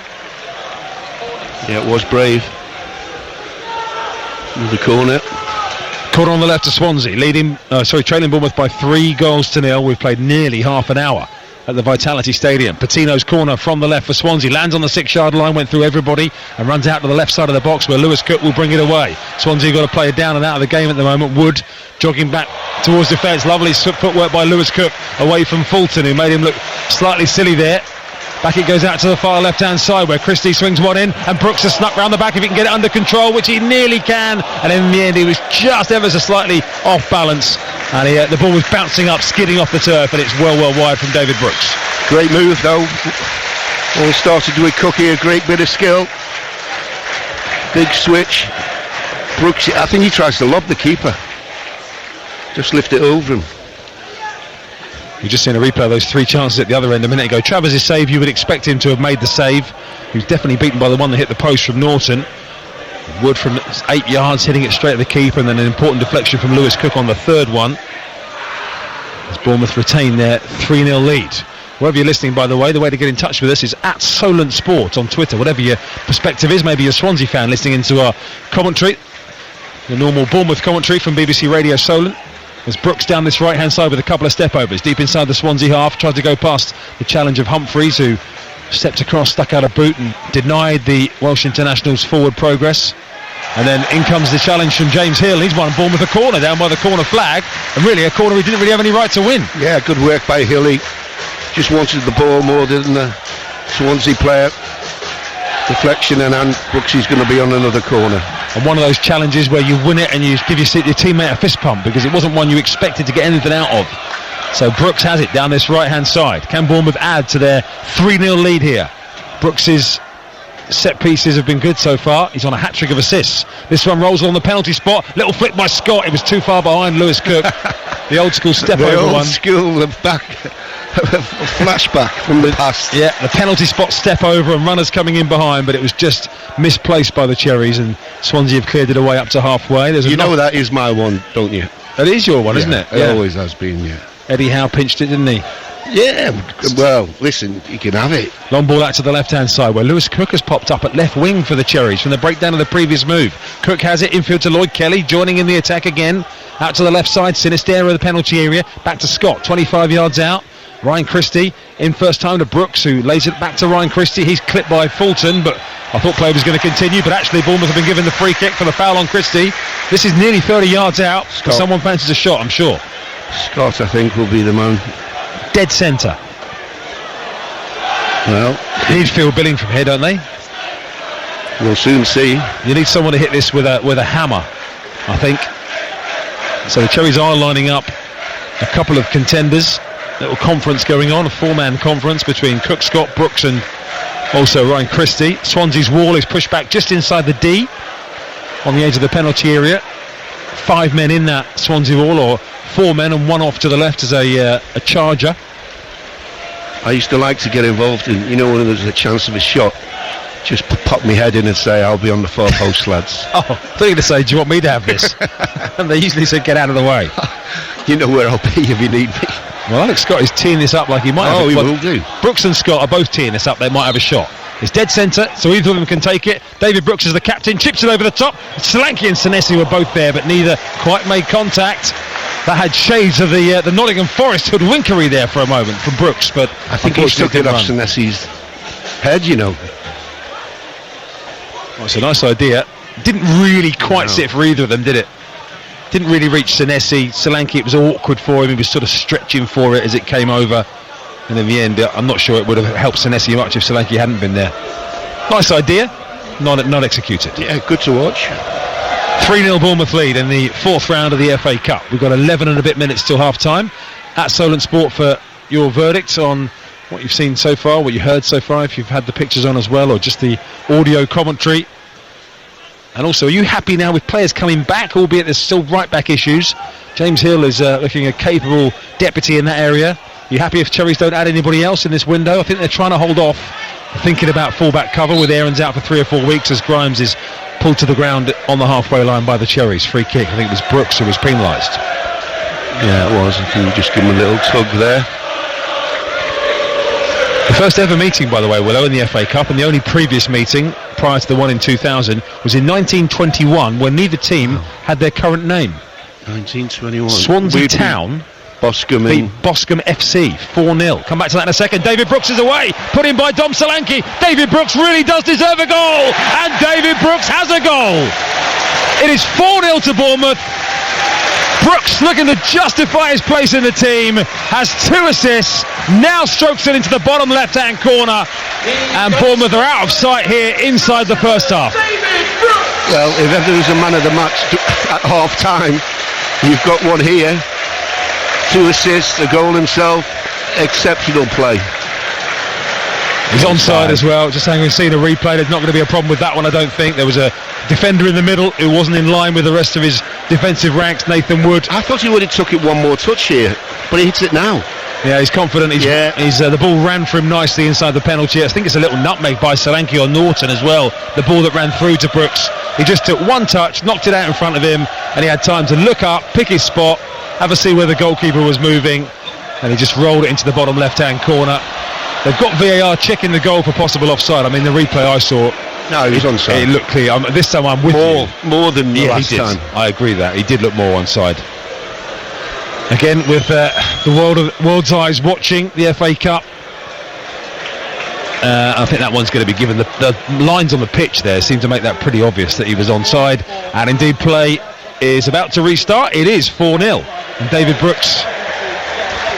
[SPEAKER 2] Yeah, it was brave. The corner.
[SPEAKER 1] Corner on the left to Swansea, trailing Bournemouth by 3-0. We've played nearly half an hour at the Vitality Stadium. Patino's corner from the left for Swansea, lands on the 6-yard line, went through everybody and runs out to the left side of the box where Lewis Cook will bring it away. Swansea got to play it down and out of the game at the moment. Wood jogging back towards defence, lovely footwork by Lewis Cook away from Fulton, who made him look slightly silly there. Back it goes out to the far left-hand side where Christie swings one in, and Brooks has snuck round the back if he can get it under control, which he nearly can, and in the end he was just ever so slightly off balance, and the ball was bouncing up, skidding off the turf, and it's well wide from David Brooks.
[SPEAKER 2] Great move though. All started with Cookie, a great bit of skill. Big switch. Brooks, I think he tries to lob the keeper. Just lift it over him.
[SPEAKER 1] We've just seen a replay of those 3 chances at the other end a minute ago. Travers' save, you would expect him to have made the save. He was definitely beaten by the one that hit the post from Norton. Wood from 8 yards hitting it straight at the keeper, and then an important deflection from Lewis Cook on the third one. As Bournemouth retain their 3-0 lead. Wherever you're listening, by the way to get in touch with us is at Solent Sport on Twitter. Whatever your perspective is, maybe you're a Swansea fan listening into our commentary, the normal Bournemouth commentary from BBC Radio Solent. As Brooks down this right-hand side with a couple of step-overs, deep inside the Swansea half, tried to go past the challenge of Humphreys, who stepped across, stuck out a boot and denied the Welsh international's forward progress. And then in comes the challenge from James Hill. He's won Bournemouth a corner down by the corner flag, and really a corner he didn't really have any right to win.
[SPEAKER 2] Yeah, good work by Hill. He just wanted the ball more than the Swansea player. Deflection, and Brooksy's going to be on another corner.
[SPEAKER 1] And one of those challenges where you win it and you give your teammate a fist pump, because it wasn't one you expected to get anything out of. So Brooks has it down this right-hand side. Can Bournemouth add to their 3-0 lead here? Brooks's set pieces have been good so far. He's on a hat-trick of assists. This one rolls on the penalty spot. Little flick by Scott. It was too far behind Lewis Cook. The old school step over one.
[SPEAKER 2] The old school back. Flashback from the past.
[SPEAKER 1] Yeah, the penalty spot step over and runners coming in behind, but it was just misplaced by the Cherries, and Swansea have cleared it away up to halfway.
[SPEAKER 2] You know that is my one, don't you?
[SPEAKER 1] That is your one, isn't it?
[SPEAKER 2] It always has been, yeah.
[SPEAKER 1] Eddie Howe pinched it, didn't he?
[SPEAKER 2] Yeah, well, listen, he can have it.
[SPEAKER 1] Long ball out to the left-hand side where Lewis Cook has popped up at left wing for the Cherries from the breakdown of the previous move. Cook has it, infield to Lloyd Kelly, joining in the attack again. Out to the left side, Sinistera of the penalty area. Back to Scott, 25 yards out. Ryan Christie in first time to Brooks, who lays it back to Ryan Christie. He's clipped by Fulton, but I thought play was going to continue, but actually Bournemouth have been given the free kick for the foul on Christie. This is nearly 30 yards out. Someone fancies a shot, I'm sure.
[SPEAKER 2] Scott, I think, will be the man.
[SPEAKER 1] Dead centre.
[SPEAKER 2] Well,
[SPEAKER 1] they need Phil Billing from here, don't they?
[SPEAKER 2] We'll soon see.
[SPEAKER 1] You need someone to hit this with a hammer, I think. So the Cherries are lining up a couple of contenders. Little conference going on, a 4-man conference between Cook, Scott, Brooks and also Ryan Christie. Swansea's wall is pushed back just inside the D on the edge of the penalty area. 5 men in that Swansea wall, or 4 men and one off to the left as a charger.
[SPEAKER 2] I used to like to get involved in, when there's a chance of a shot, just pop my head in and say, I'll be on the far post, lads.
[SPEAKER 1] Oh, I thought you were going to say, do you want me to have this? And they usually said, get out of the way.
[SPEAKER 2] You know where I'll be if you need me.
[SPEAKER 1] Well, Alex Scott is teeing this up like he might have.
[SPEAKER 2] Oh, he will do.
[SPEAKER 1] Brooks and Scott are both teeing this up. They might have a shot. It's dead centre, so either of them can take it. David Brooks is the captain, chips it over the top. Solanke and Senesi were both there, but neither quite made contact. That had shades of the Nottingham Forest hoodwinkery there for a moment from Brooks, but
[SPEAKER 2] I think he took it off Senesi's head, Well,
[SPEAKER 1] it's a nice idea. Didn't really quite sit for either of them, did it? Didn't really reach Senesi. Solanke, it was awkward for him. He was sort of stretching for it as it came over. And in the end, I'm not sure it would have helped Senesi much if Solanke hadn't been there. Nice idea, not executed.
[SPEAKER 2] Yeah, good to watch.
[SPEAKER 1] 3-0 Bournemouth lead in the 4th round of the FA Cup. We've got 11 and a bit minutes till half-time. At Solent Sport for your verdict on what you've seen so far, what you heard so far, if you've had the pictures on as well, or just the audio commentary. And also, are you happy now with players coming back, albeit there's still right-back issues? James Hill is looking a capable deputy in that area. Are you happy if Cherries don't add anybody else in this window? I think they're trying to hold off, thinking about full-back cover with Aarons out for 3 or 4 weeks as Grimes is pulled to the ground on the halfway line by the Cherries. Free kick. I think it was Brooks who was penalised.
[SPEAKER 2] Yeah, it was. I think you just give him a little tug there.
[SPEAKER 1] The first ever meeting, by the way, Willow, in the FA Cup, and the only previous meeting prior to the one in 2000 was in 1921, when neither team had their current name.
[SPEAKER 2] 1921.
[SPEAKER 1] Swansea Town
[SPEAKER 2] Boscombe
[SPEAKER 1] beat Boscombe FC 4-0. Come back to that in a second. David Brooks is away, put in by Dom Solanke. David Brooks really does deserve a goal, and David Brooks has a goal. It is 4-0 to Bournemouth. Brooks, looking to justify his place in the team, has 2 assists, now strokes it into the bottom left-hand corner, and Bournemouth are out of sight here inside the first half.
[SPEAKER 2] Well, if ever there's a man of the match at half-time, you've got one here. 2 assists, a goal himself, exceptional play.
[SPEAKER 1] He's onside as well. Just saying, we've seen a replay. There's not going to be a problem with that one, I don't think. There was a defender in the middle who wasn't in line with the rest of his defensive ranks, Nathan Wood.
[SPEAKER 2] I thought he would have took it one more touch here, but he hits it now.
[SPEAKER 1] Yeah, he's confident. The ball ran for him nicely inside the penalty. I think it's a little nutmeg by Solanke or Norton as well. The ball that ran through to Brooks. He just took one touch, knocked it out in front of him, and he had time to look up, pick his spot, have a see where the goalkeeper was moving, and he just rolled it into the bottom left-hand corner. They've got VAR checking the goal for possible offside. I mean, the replay I saw,
[SPEAKER 2] no, he was onside.
[SPEAKER 1] It looked clear. This time I'm with you.
[SPEAKER 2] More than the last time.
[SPEAKER 1] I agree that he did look more onside. Again, with the world's eyes watching the FA Cup, I think that one's going to be given. The lines on the pitch there seem to make that pretty obvious that he was onside, and indeed play is about to restart. It is 4-0, and David Brooks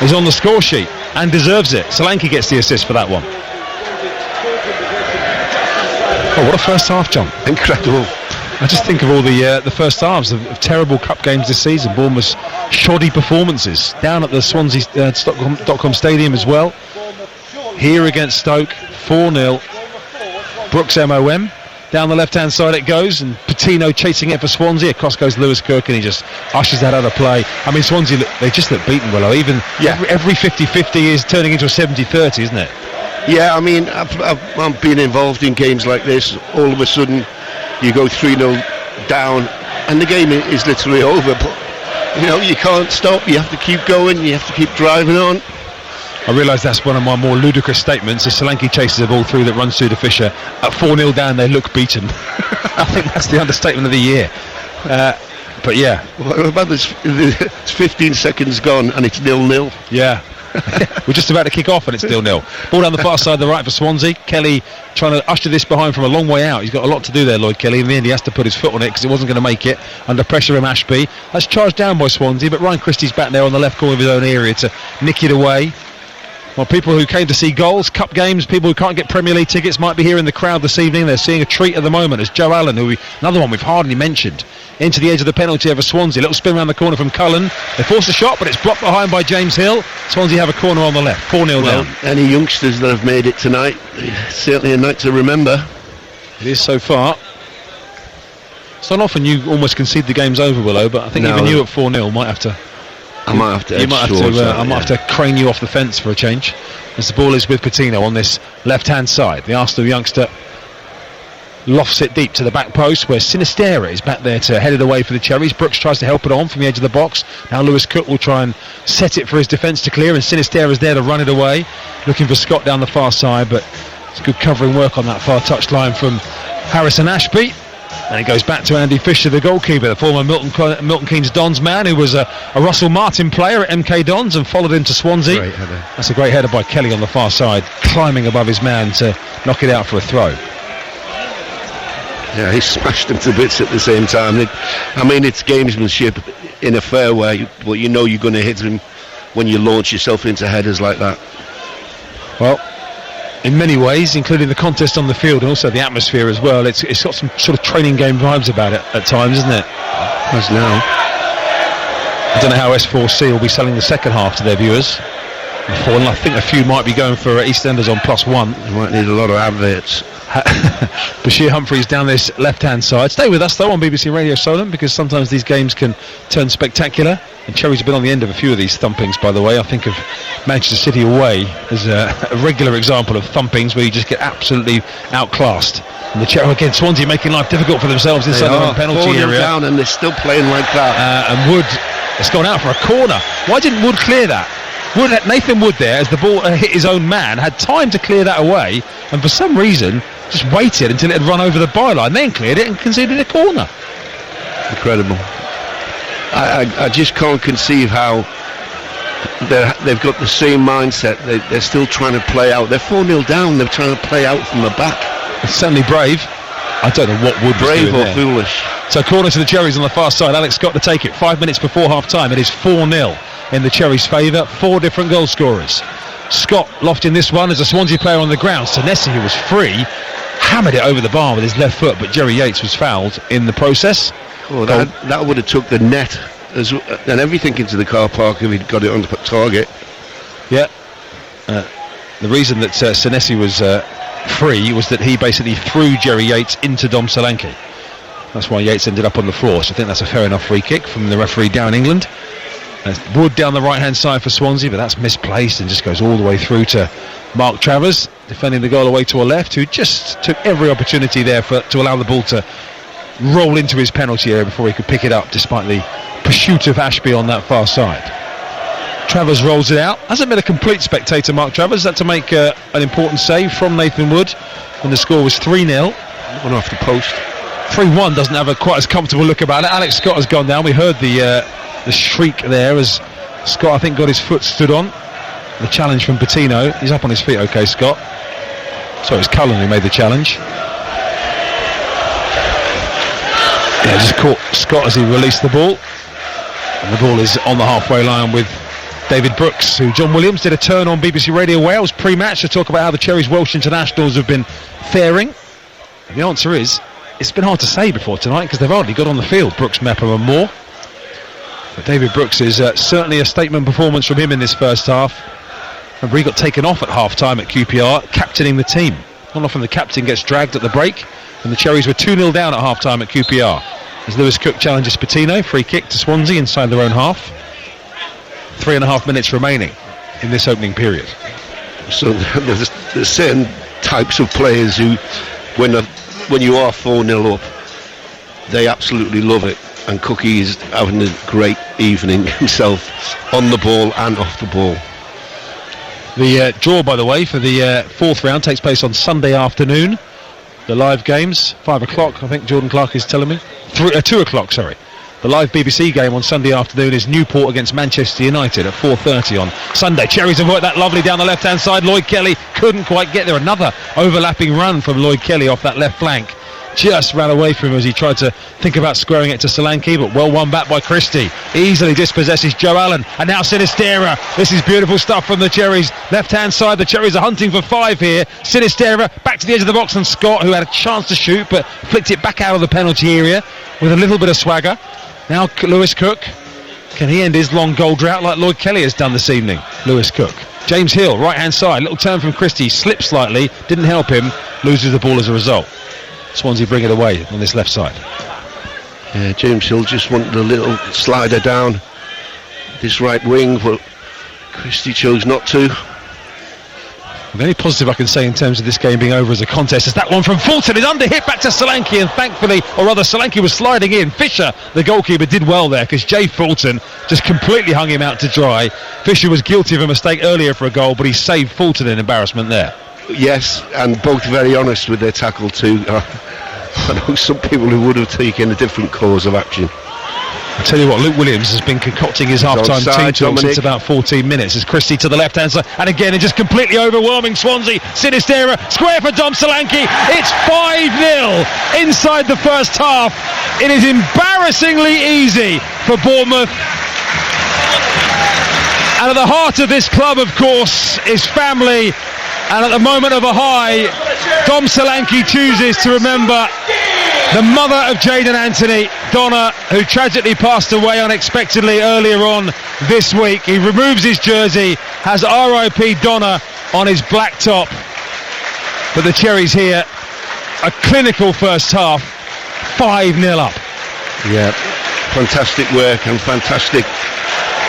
[SPEAKER 1] is on the score sheet and deserves it. Solanke gets the assist for that one. Oh, what a first half, John.
[SPEAKER 2] Incredible.
[SPEAKER 1] I just think of all the first halves of terrible cup games this season. Bournemouth's shoddy performances down at the Swansea Stockholm Stadium as well. Here against Stoke, 4-0. Brooks MOM. Down the left-hand side it goes, and Patino chasing it for Swansea. Across goes Lewis Kirk, and he just ushers that out of play. I mean, Swansea, they just look beaten, Willow. Even every 50-50 is turning into a 70-30, isn't it?
[SPEAKER 2] Yeah, I mean, I've been involved in games like this. All of a sudden, you go 3-0 down, and the game is literally over. But, you can't stop. You have to keep going. You have to keep driving on.
[SPEAKER 1] I realise that's one of my more ludicrous statements. As Solanke chases a ball through that runs through to Fisher, at 4-0 down, they look beaten. I think that's the understatement of the year. But yeah.
[SPEAKER 2] What about this? It's 15 seconds gone and it's 0-0.
[SPEAKER 1] Yeah. We're just about to kick off and it's 0-0. Ball down the far side of the right for Swansea. Kelly trying to usher this behind from a long way out. He's got a lot to do there, Lloyd Kelly. In the end, he has to put his foot on it because it wasn't going to make it under pressure from Ashby. That's charged down by Swansea, but Ryan Christie's back there on the left corner of his own area to nick it away. Well, people who came to see goals, cup games, people who can't get Premier League tickets might be here in the crowd this evening. They're seeing a treat at the moment as Joe Allen, another one we've hardly mentioned, into the edge of the penalty over Swansea. Little spin around the corner from Cullen. They force a shot, but it's blocked behind by James Hill. Swansea have a corner on the left. 4-0 down.
[SPEAKER 2] Any youngsters that have made it tonight, certainly a night to remember.
[SPEAKER 1] It is so far. It's not often you almost concede the game's over, Willow, but I think even you at 4-0 might have to
[SPEAKER 2] I might have to.
[SPEAKER 1] I might have to crane you off the fence for a change. As the ball is with Patino on this left-hand side, the Arsenal youngster lofts it deep to the back post, where Sinistera is back there to head it away for the Cherries. Brooks tries to help it on from the edge of the box. Now Lewis Cook will try and set it for his defence to clear, and Sinistera is there to run it away, looking for Scott down the far side, but it's good covering work on that far touchline from Harrison Ashby. And it goes back to Andy Fisher, the goalkeeper, the former Milton Keynes Dons man, who was a Russell Martin player at MK Dons and followed him to Swansea. That's a great header by Kelly on the far side, climbing above his man to knock it out for a throw.
[SPEAKER 2] Yeah, he smashed him to bits at the same time. It's gamesmanship in a fair way, but you know you're going to hit him when you launch yourself into headers like that.
[SPEAKER 1] Well, in many ways, including the contest on the field and also the atmosphere as well, it's got some sort of training game vibes about it at times, isn't it?
[SPEAKER 2] As now.
[SPEAKER 1] I don't know how S4C will be selling the second half to their viewers. I think a few might be going for EastEnders on +1.
[SPEAKER 2] You might need a lot of adverts.
[SPEAKER 1] Bashir Humphreys down this left-hand side. Stay with us though on BBC Radio Solent, because sometimes these games can turn spectacular, and Cherries have been on the end of a few of these thumpings, by the way. I think of Manchester City away as a regular example of thumpings where you just get absolutely outclassed. And again, Swansea making life difficult for themselves inside their own penalty area.
[SPEAKER 2] Down and they're still playing like that.
[SPEAKER 1] And Wood has gone out for a corner. Why didn't Wood clear that? Nathan Wood there, as the ball hit his own man, had time to clear that away, and for some reason just waited until it had run over the byline, then cleared it and conceded a corner.
[SPEAKER 2] Incredible. I just can't conceive how they've got the same mindset. They're still trying to play out. They're 4-0 down. They're trying to play out from the back.
[SPEAKER 1] It's certainly brave. I don't know what Wood was
[SPEAKER 2] brave
[SPEAKER 1] doing
[SPEAKER 2] or
[SPEAKER 1] there.
[SPEAKER 2] Foolish.
[SPEAKER 1] So corner to the Cherries on the far side. Alex Scott to take it 5 minutes before half time. It is 4-0 in the Cherries' favour. 4 different goal scorers. Scott lofting this one as a Swansea player on the ground. Senesi, who was free, hammered it over the bar with his left foot, but Jerry Yates was fouled in the process.
[SPEAKER 2] Oh, that would have took the net and everything into the car park if he'd got it on the target.
[SPEAKER 1] Yeah. The reason that Senesi was free was that he basically threw Jerry Yates into Dom Solanke. That's why Yates ended up on the floor, so I think that's a fair enough free kick from the referee down in England. Wood down the right hand side for Swansea, but that's misplaced and just goes all the way through to Mark Travers, defending the goal away to a left, who just took every opportunity there to allow the ball to roll into his penalty area before he could pick it up, despite the pursuit of Ashby on that far side. Travers rolls it out. Hasn't been a complete spectator, Mark Travers. Had to make an important save from Nathan Wood when the score was 3-0.
[SPEAKER 2] One off the post.
[SPEAKER 1] 3-1 doesn't have a quite as comfortable look about it. Alex Scott has gone down. We heard the shriek there as Scott, I think, got his foot stood on. The challenge from Patino. He's up on his feet, okay, Scott. So it's Cullen who made the challenge. Yeah, just caught Scott as he released the ball. And the ball is on the halfway line with David Brooks, who John Williams did a turn on BBC Radio Wales pre-match to talk about how the Cherries Welsh internationals have been faring. And the answer is, it's been hard to say before tonight because they've hardly got on the field, Brooks, Mepper and Moore. But David Brooks is certainly a statement performance from him in this first half. Remember, he got taken off at half-time at QPR, captaining the team. Not often the captain gets dragged at the break, and the Cherries were 2-0 down at half-time at QPR. As Lewis Cook challenges Patino, free kick to Swansea inside their own half. 3.5 minutes remaining in this opening period.
[SPEAKER 2] So there's certain types of players who, when you are 4-0 up, they absolutely love it. And Cookie is having a great evening himself, on the ball and off the ball.
[SPEAKER 1] The draw, by the way, for the fourth round takes place on Sunday afternoon. The live games, 5 o'clock, I think Jordan Clark is telling me. 2 o'clock, sorry. The live BBC game on Sunday afternoon is Newport against Manchester United at 4:30 on Sunday. Cherries have worked that lovely down the left-hand side. Lloyd Kelly couldn't quite get there. Another overlapping run from Lloyd Kelly off that left flank. Just ran away from him as he tried to think about squaring it to Solanke, but well won back by Christie. Easily dispossesses Joe Allen, and now Sinistera. This is beautiful stuff from the Cherries. Left-hand side, the Cherries are hunting for 5 here. Sinistera back to the edge of the box, and Scott, who had a chance to shoot, but flicked it back out of the penalty area with a little bit of swagger. Now Lewis Cook. Can he end his long goal drought like Lloyd Kelly has done this evening? Lewis Cook. James Hill, right-hand side. Little turn from Christie. Slipped slightly. Didn't help him. Loses the ball as a result. Swansea bring it away on this left side.
[SPEAKER 2] Yeah, James Hill just wanted a little slider down. this right wing, but Christie chose not to.
[SPEAKER 1] The only positive I can say in terms of this game being over as a contest is that one from Fulton is under hit back to Solanke, and thankfully, or rather Solanke was sliding in. Fisher, the goalkeeper, did well there because Jay Fulton just completely hung him out to dry. Fisher was guilty of a mistake earlier for a goal, but he saved Fulton in embarrassment there.
[SPEAKER 2] Yes, and both very honest with their tackle too. I know some people who would have taken a different course of action.
[SPEAKER 1] I tell you what, Luke Williams has been concocting his half-time team talk since about 14 minutes. As Christie to the left-hand side, and again, it just completely overwhelming Swansea. Sinistera, square for Dom Solanke. It's 5-0 inside the first half. It is embarrassingly easy for Bournemouth. And at the heart of this club, of course, is family. And at the moment of a high, Dom Solanke chooses to remember the mother of Jayden Anthony, Donna, who tragically passed away unexpectedly earlier on this week. He removes his jersey, has R.I.P. Donna on his black top. But the Cherries here, a clinical first half, 5-0 up.
[SPEAKER 2] Yeah, fantastic work and fantastic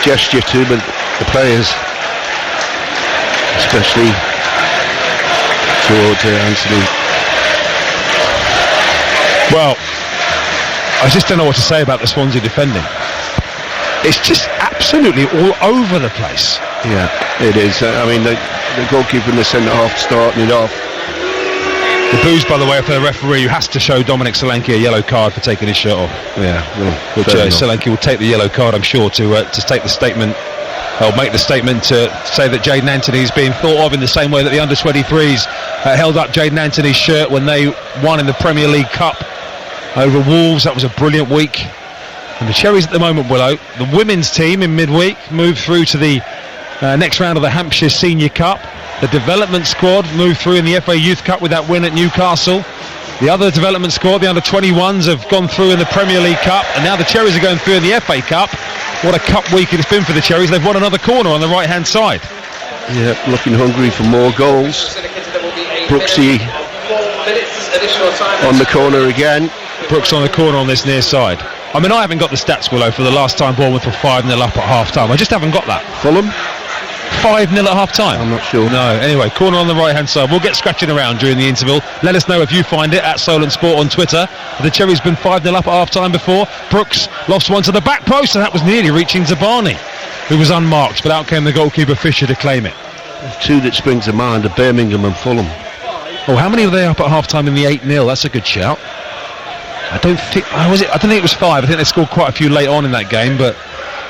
[SPEAKER 2] gesture to the players, especially towards Anthony.
[SPEAKER 1] Well, I just don't know what to say about the Swansea defending. It's just absolutely all over the place.
[SPEAKER 2] Yeah, it is. I mean, the goalkeeper in the centre-half starting it off.
[SPEAKER 1] The boos, by the way, for the referee, who has to show Dominic Solanke a yellow card for taking his shirt off.
[SPEAKER 2] Yeah, well,
[SPEAKER 1] which Solanke will take the yellow card, I'm sure, to take the statement. I'll make the statement to say that Jayden Anthony is being thought of in the same way that the under-23s held up Jayden Anthony's shirt when they won in the Premier League Cup over Wolves. That was a brilliant week. And the Cherries at the moment, Willow, the women's team in midweek moved through to the next round of the Hampshire Senior Cup. The development squad moved through in the FA Youth Cup with that win at Newcastle. The other development squad, the under-21s, have gone through in the Premier League Cup, and now the Cherries are going through in the FA Cup. What a cup week it's been for the Cherries. They've won another corner on the right-hand side.
[SPEAKER 2] Yeah, looking hungry for more goals. Brooksy on the corner again.
[SPEAKER 1] Brooks on the corner on this near side. I mean, I haven't got the stats, Willow, for the last time Bournemouth were 5-0 up at half-time. I just haven't got that.
[SPEAKER 2] Fulham?
[SPEAKER 1] 5-0 at half-time.
[SPEAKER 2] I'm not sure.
[SPEAKER 1] No, anyway, corner on the right-hand side. We'll get scratching around during the interval. Let us know if you find it at Solent Sport on Twitter. The Cherries been 5-0 up at half-time before. Brooks lost one to the back post, and that was nearly reaching Zabani, who was unmarked, but out came the goalkeeper Fisher to claim it.
[SPEAKER 2] Two that spring to mind are Birmingham and Fulham.
[SPEAKER 1] Oh, how many were they up at half-time in the 8-0? That's a good shout. I don't think it was 5. I think they scored quite a few late on in that game, but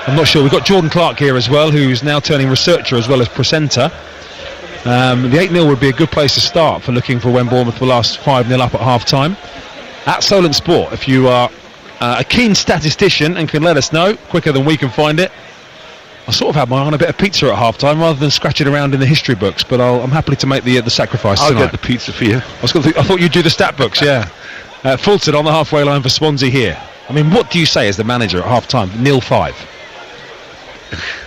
[SPEAKER 1] I'm not sure. We've got Jordan Clark here as well, who's now turning researcher as well as presenter. The 8-0 would be a good place to start for looking for when Bournemouth will last 5-0 up at half-time. At Solent Sport, if you are a keen statistician and can let us know quicker than we can find it. I sort of had my eye on a bit of pizza at half-time rather than scratching around in the history books, but I'm happy to make the sacrifice tonight.
[SPEAKER 2] I'll get the pizza for you.
[SPEAKER 1] I thought you'd do the stat books, yeah. Fulton on the halfway line for Swansea here. I mean, what do you say as the manager at half-time? 0-5.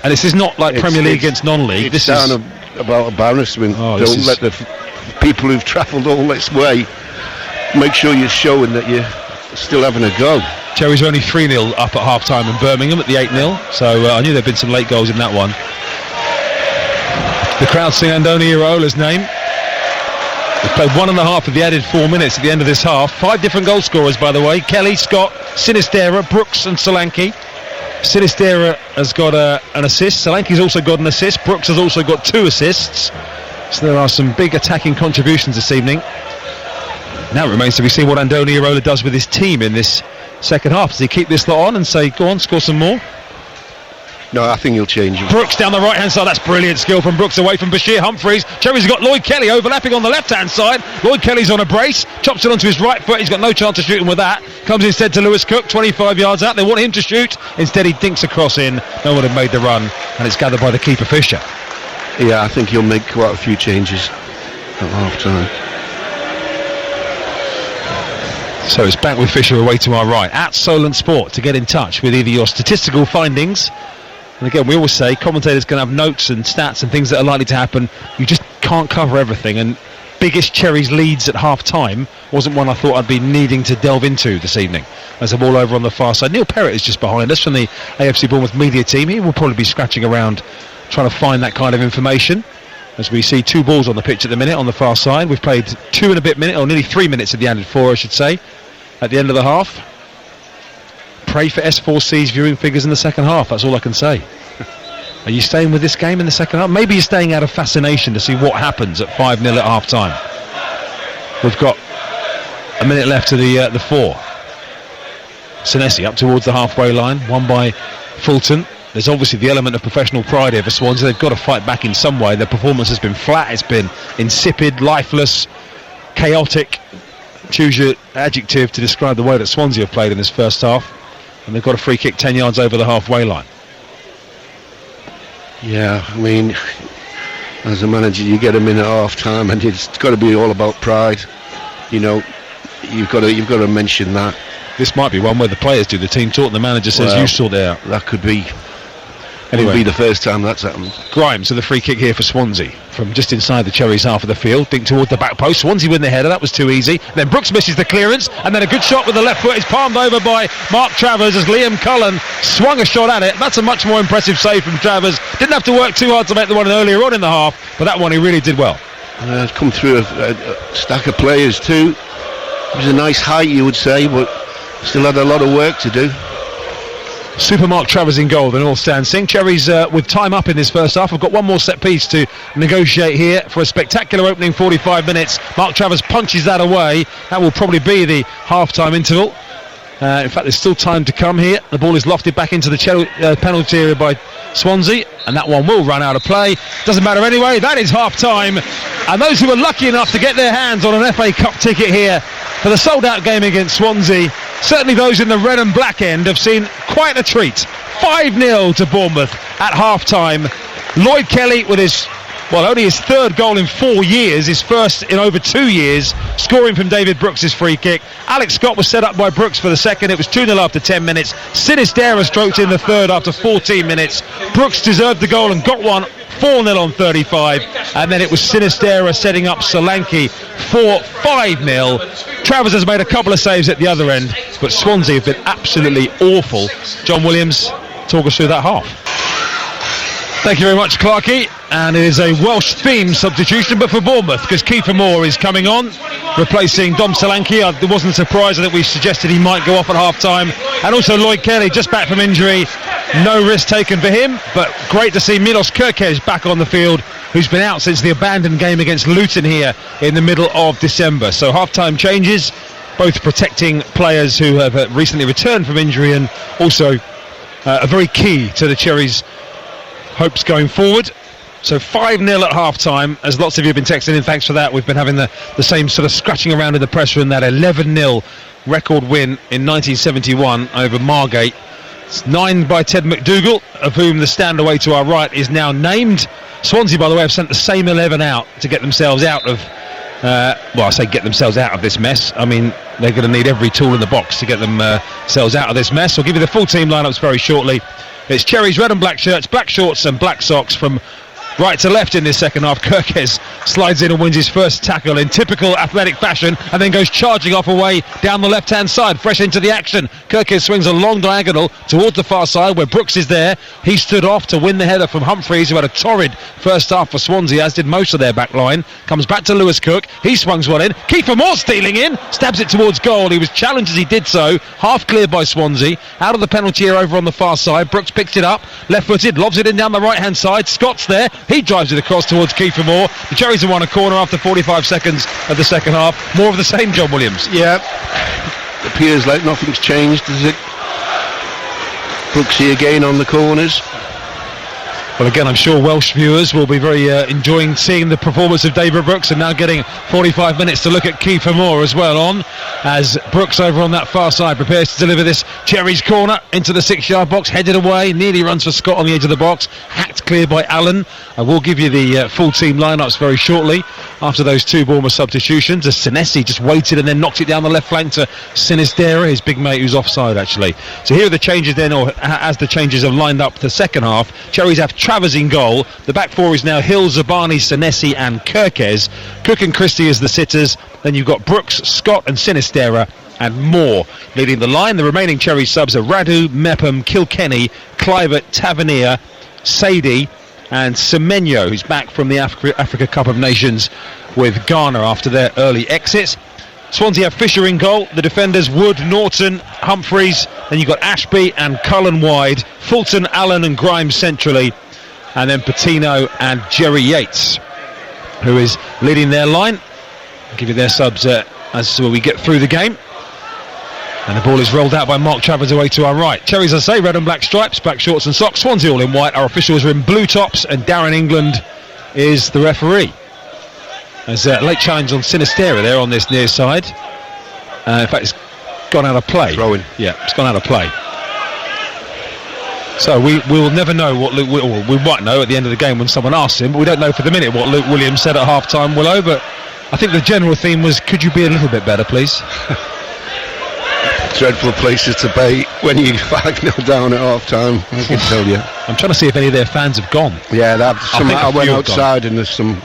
[SPEAKER 1] And this is not like Premier League against non-league.
[SPEAKER 2] This is down about embarrassment. Don't let the people who've travelled all this way, make sure you're showing that you're still having a go.
[SPEAKER 1] Cherries are only 3-0 up at half-time in Birmingham at the 8-0, so I knew there'd been some late goals in that one. The crowd sing Andoni Irola's name. They've played 1.5 of the added 4 minutes at the end of this half. 5 different goal scorers, by the way. Kelly, Scott, Sinistera, Brooks and Solanke. Sinistera has got an assist. Solanke's also got an assist. Brooks has also got 2 assists. So there are some big attacking contributions this evening. Now it remains to be seen what Andoni Irola does with his team in this second half. Does he keep this lot on and say, go on, score some more?
[SPEAKER 2] No, I think he'll change him.
[SPEAKER 1] Brooks down the right-hand side. That's brilliant skill from Brooks away from Bashir Humphreys. Cherries have got Lloyd Kelly overlapping on the left-hand side. Lloyd Kelly's on a brace. Chops it onto his right foot. He's got no chance of shooting with that. Comes instead to Lewis Cook, 25 yards out. They want him to shoot. Instead, he dinks across in. No one had made the run. And it's gathered by the keeper, Fisher.
[SPEAKER 2] Yeah, I think he'll make quite a few changes at half-time.
[SPEAKER 1] So it's back with Fisher away to our right. At Solent Sport to get in touch with either your statistical findings. And again, we always say commentators can have notes and stats and things that are likely to happen. You just can't cover everything. And biggest Cherries leads at half-time wasn't one I thought I'd be needing to delve into this evening. As a ball over on the far side, Neil Perrott is just behind us from the AFC Bournemouth media team. He will probably be scratching around trying to find that kind of information. As we see 2 balls on the pitch at the minute on the far side. We've played 2 and a bit minutes, or nearly 3 minutes at the added 4, I should say, at the end of the half. Pray for S4C's viewing figures in the second half, that's all I can say. Are you staying with this game in the second half? Maybe you're staying out of fascination to see what happens at 5-0 at half time. We've got a minute left to the 4. Senesi up towards the halfway line, won by Fulton. There's obviously the element of professional pride here for Swansea. They've got to fight back in some way. Their performance has been flat, it's been insipid, lifeless, chaotic. Choose your adjective to describe the way that Swansea have played in this first half. And they've got a free kick 10 yards over the halfway line.
[SPEAKER 2] Yeah, I mean, as a manager, you get them in at half time, and it's got to be all about pride. You know, you've got to mention that.
[SPEAKER 1] This might be one where the players do the team talk, and the manager says, "You sort it out."
[SPEAKER 2] That could be.
[SPEAKER 1] Anyway,
[SPEAKER 2] it'll be the first time that's happened.
[SPEAKER 1] Grimes with the free kick here for Swansea from just inside the Cherries half of the field. Think toward the back post. Swansea win the header. That was too easy. Then Brooks misses the clearance, and then a good shot with the left foot is palmed over by Mark Travers as Liam Cullen swung a shot at it. That's a much more impressive save from Travers. Didn't have to work too hard to make the one earlier on in the half, but that one he really did well.
[SPEAKER 2] Come through a stack of players too. It was a nice height, you would say, but still had a lot of work to do.
[SPEAKER 1] Super Mark Travers in goal, then all stand sing. Cherries with time up in this first half. I've got one more set piece to negotiate here for a spectacular opening 45 minutes. Mark Travers punches that away. That will probably be the half-time interval. In fact, there's still time to come here. The ball is lofted back into the penalty area by Swansea, and that one will run out of play. Doesn't matter anyway, that is half-time. And those who were lucky enough to get their hands on an FA Cup ticket here for the sold-out game against Swansea, certainly those in the red and black end, have seen quite a treat. 5-0 to Bournemouth at half-time. Lloyd Kelly with only his 3rd goal in 4 years, his first in over 2 years, scoring from David Brooks' free kick. Alex Scott was set up by Brooks for the second. It was 2-0 after 10 minutes. Sinistera stroked in the third after 14 minutes. Brooks deserved the goal and got one. 4-0 on 35, and then it was Sinistera setting up Solanke for 5-0. Travers has made a couple of saves at the other end, but Swansea have been absolutely awful. John Williams, talk us through that half. Thank you very much, Clarkey. And it is a Welsh-themed substitution, but for Bournemouth, because Kiefer Moore is coming on, replacing Dom Solanke. I wasn't surprised that we suggested he might go off at half-time. And also Lloyd Kelly, just back from injury. No risk taken for him, but great to see Milos Kerkez back on the field, who's been out since the abandoned game against Luton here in the middle of December. So half-time changes, both protecting players who have recently returned from injury, and also are very key to the Cherries' hopes going forward. So 5-0 at half-time, as lots of you have been texting in, thanks for that. We've been having the same sort of scratching around in the press room, that 11-0 record win in 1971 over Margate. It's 9 by Ted McDougall, of whom the stand away to our right is now named. Swansea, by the way, have sent the same 11 out to get themselves out of, I say get themselves out of this mess. I mean, they're going to need every tool in the box to get themselves out of this mess. I'll give you the full team lineups very shortly. It's Cherries, red and black shirts, black shorts and black socks from right to left in this second half. Kerkez slides in and wins his first tackle in typical athletic fashion, and then goes charging off away down the left-hand side, fresh into the action. Kerkez swings a long diagonal towards the far side where Brooks is there. He stood off to win the header from Humphreys, who had a torrid first half for Swansea, as did most of their back line. Comes back to Lewis Cook. He swings one in. Kiefer Moore stealing in, stabs it towards goal. He was challenged as he did so. Half cleared by Swansea. Out of the penalty area over on the far side. Brooks picks it up, left-footed, lobs it in down the right-hand side. Scott's there. He drives it across towards Kiefer Moore. The Cherries have won a corner after 45 seconds of the second half. More of the same, John Williams.
[SPEAKER 2] Yeah, it appears like nothing's changed, does it? Brooksy again on the corners.
[SPEAKER 1] Well, again, I'm sure Welsh viewers will be very enjoying seeing the performance of David Brooks, and now getting 45 minutes to look at Kiefer Moore as well on, as Brooks over on that far side prepares to deliver this Cherries corner into the 6-yard box, headed away, nearly runs for Scott on the edge of the box, hacked clear by Allen. I will give you the full team lineups very shortly after those two Bournemouth substitutions, as Senesi just waited and then knocked it down the left flank to Sinistera, his big mate who's offside actually. So here are the changes then, or as the changes have lined up for the second half. Cherries have Travers in goal. The back four is now Hill, Zabani, Senesi and Kirkes. Cook and Christie as the sitters. Then you've got Brooks, Scott and Sinistera and Moore leading the line. The remaining Cherry subs are Radu, Mepham, Kilkenny, Clivert, Tavernier, Sadie and Semenyo, who's back from the Africa Cup of Nations with Ghana after their early exits. Swansea have Fisher in goal. The defenders Wood, Norton, Humphreys. Then you've got Ashby and Cullen wide. Fulton, Allen and Grimes centrally. And then Patino and Jerry Yates, who is leading their line. I'll give you their subs as we get through the game. And the ball is rolled out by Mark Travers away to our right. Cherries, I say, red and black stripes, black shorts and socks. Swansea all in white. Our officials are in blue tops, and Darren England is the referee. There's a late challenge on Sinistera there on this near side. In fact, it's gone out of play.
[SPEAKER 2] Throw in.
[SPEAKER 1] Yeah, it's gone out of play. So we will never know what Luke, we might know at the end of the game when someone asks him, but we don't know for the minute what Luke Williams said at half-time, Willow, but I think the general theme was, could you be a little bit better, please?
[SPEAKER 2] Dreadful places to be when you 5-0 down at half-time, I can tell you.
[SPEAKER 1] I'm trying to see if any of their fans have gone.
[SPEAKER 2] Yeah, I went outside and there's some...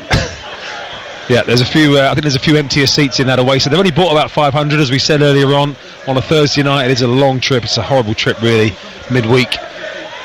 [SPEAKER 1] Yeah, there's a few. I think there's a few emptier seats in that away. So they've only bought about 500, as we said earlier on a Thursday night. It is a long trip. It's a horrible trip, really. Midweek.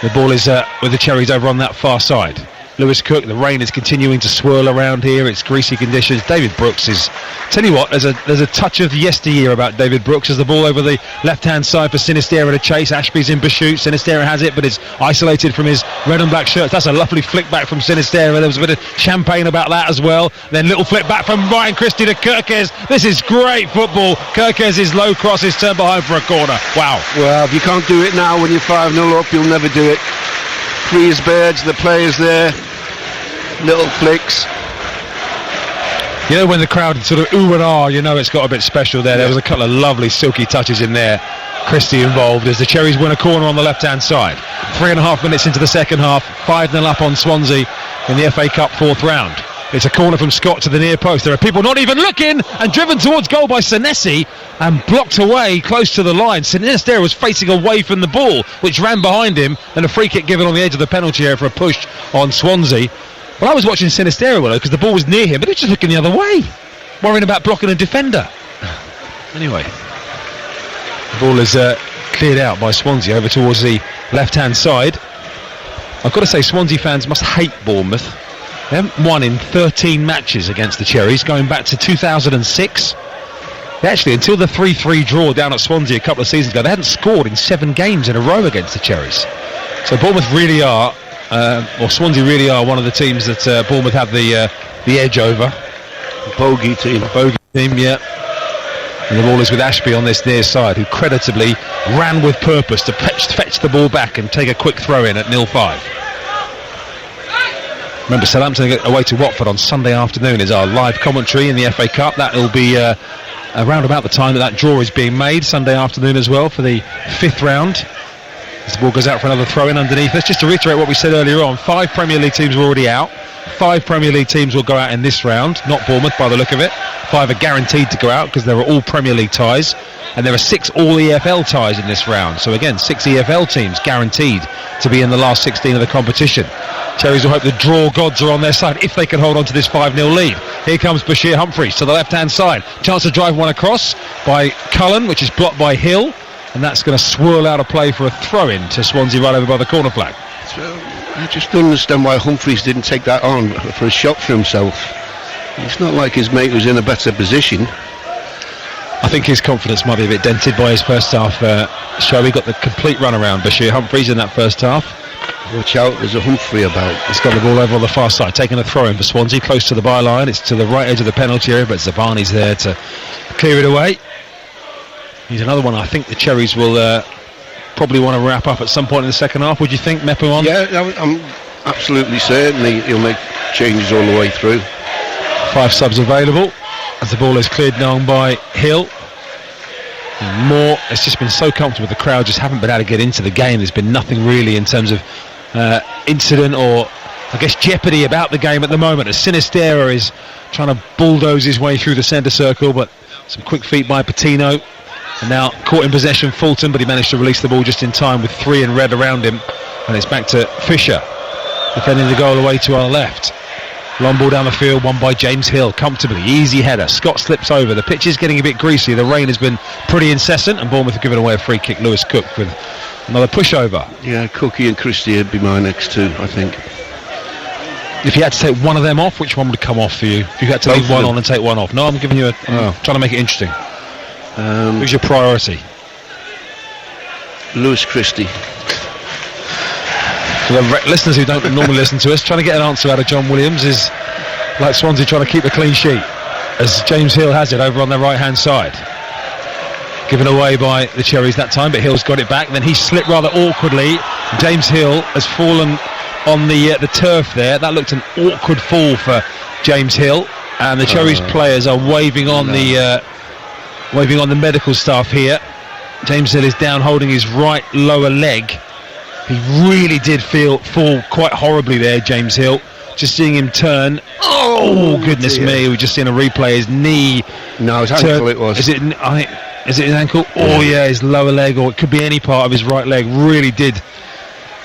[SPEAKER 1] The ball is with the Cherries over on that far side. Lewis Cook. The rain is continuing to swirl around here. It's greasy conditions. David Brooks is. Tell you what, there's a touch of yesteryear about David Brooks as the ball over the left-hand side for Sinistera to chase. Ashby's in pursuit. Sinistera has it, but it's isolated from his red and black shirts. That's a lovely flick back from Sinistera. There was a bit of champagne about that as well. Then little flip back from Ryan Christie to Kirkes. This is great football. Kirkes' low cross is turned behind for a corner. Wow.
[SPEAKER 2] Well, if you can't do it now when you're 5-0 up, you'll never do it. Free as birds, the players there. Little flicks.
[SPEAKER 1] You know when the crowd sort of ooh and ah, you know it's got a bit special there. There was a couple of lovely silky touches in there. Christie involved as the Cherries win a corner on the left-hand side. 3.5 minutes into the second half, 5-0 up on Swansea in the FA Cup fourth round. It's a corner from Scott to the near post. There are people not even looking, and driven towards goal by Senesi and blocked away close to the line. Sinistera was facing away from the ball, which ran behind him, and a free kick given on the edge of the penalty area for a push on Swansea. Well, I was watching Sinistera because the ball was near him, but he was just looking the other way, worrying about blocking a defender. Anyway, the ball is cleared out by Swansea over towards the left-hand side. I've got to say, Swansea fans must hate Bournemouth. They haven't won in 13 matches against the Cherries, going back to 2006. They actually, until the 3-3 draw down at Swansea a couple of seasons ago, they hadn't scored in 7 games in a row against the Cherries. So Bournemouth really are... Swansea really are one of the teams that Bournemouth have the edge over.
[SPEAKER 2] Bogey team,
[SPEAKER 1] yeah. And the ball is with Ashby on this near side, who creditably ran with purpose to fetch the ball back and take a quick throw in at 0-5. Remember, Southampton away to Watford on Sunday afternoon is our live commentary in the FA Cup. That will be around about the time that draw is being made, Sunday afternoon as well, for the 5th round. As the ball goes out for another throw-in underneath us. Just to reiterate what we said earlier on, 5 Premier League teams are already out. 5 Premier League teams will go out in this round, not Bournemouth by the look of it. 5 are guaranteed to go out because there are all Premier League ties. And there are 6 all-EFL ties in this round. So again, 6 EFL teams guaranteed to be in the last 16 of the competition. Cherries will hope the draw gods are on their side if they can hold on to this 5-0 lead. Here comes Bashir Humphreys to the left-hand side. Chance to drive one across by Cullen, which is blocked by Hill. And that's going to swirl out of play for a throw-in to Swansea right over by the corner flag.
[SPEAKER 2] So, I just don't understand why Humphreys didn't take that on for a shot for himself. It's not like his mate was in a better position.
[SPEAKER 1] I think his confidence might be a bit dented by his first half show. He got the complete run around Bashir Humphreys in that first half.
[SPEAKER 2] Watch out, there's a Humphrey about.
[SPEAKER 1] He's got the ball over on the far side, taking a throw in for Swansea, close to the byline. It's to the right edge of the penalty area, but Zabani's there to clear it away. He's another one I think the Cherries will probably want to wrap up at some point in the second half. Would you think, Mepham?
[SPEAKER 2] Yeah, I'm absolutely certain he'll make changes all the way through.
[SPEAKER 1] 5 subs available as the ball is cleared down by Hill. And Moore has just been so comfortable with the crowd, just haven't been able to get into the game. There's been nothing really in terms of incident or I guess, jeopardy about the game at the moment, as Sinistera is trying to bulldoze his way through the centre circle, but some quick feet by Patino, and now caught in possession Fulton, but he managed to release the ball just in time with 3 in red around him, and it's back to Fisher defending the goal away to our left. Long ball down the field, won by James Hill comfortably, easy header. Scott slips over. The pitch is getting a bit greasy, the rain has been pretty incessant, and Bournemouth have given away a free kick. Lewis Cook with another pushover.
[SPEAKER 2] Yeah, Cookie and Christie would be my next two, I think.
[SPEAKER 1] If you had to take one of them off, which one would come off for you? If you had to leave one on and take one off? No, I'm giving you trying to make it interesting. Who's your priority?
[SPEAKER 2] Lewis Christie.
[SPEAKER 1] For the listeners who don't normally listen to us, trying to get an answer out of John Williams is like Swansea trying to keep a clean sheet, as James Hill has it over on their right hand side. Given away by the Cherries that time, but Hill's got it back. Then he slipped rather awkwardly. James Hill has fallen on the turf there. That looked an awkward fall for James Hill, and the Cherries players are waving on the medical staff here. James Hill is down holding his right lower leg. He really did fall quite horribly there, James Hill. Just seeing him turn. Oh goodness me! We've just seen a replay. His knee.
[SPEAKER 2] No, his ankle it was.
[SPEAKER 1] Is it his ankle? Oh yeah, his lower leg, or it could be any part of his right leg. Really did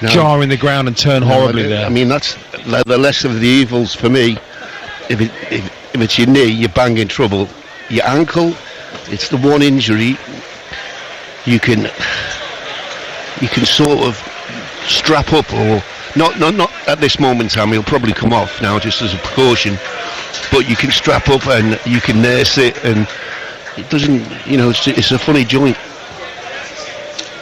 [SPEAKER 1] jar in the ground and turn horribly there.
[SPEAKER 2] I mean, that's the less of the evils for me. If it's your knee, you're bang in trouble. Your ankle, it's the one injury you can sort of strap up, or not at this moment in time. He'll probably come off now just as a precaution, but you can strap up and you can nurse it, and it doesn't, it's a funny joint.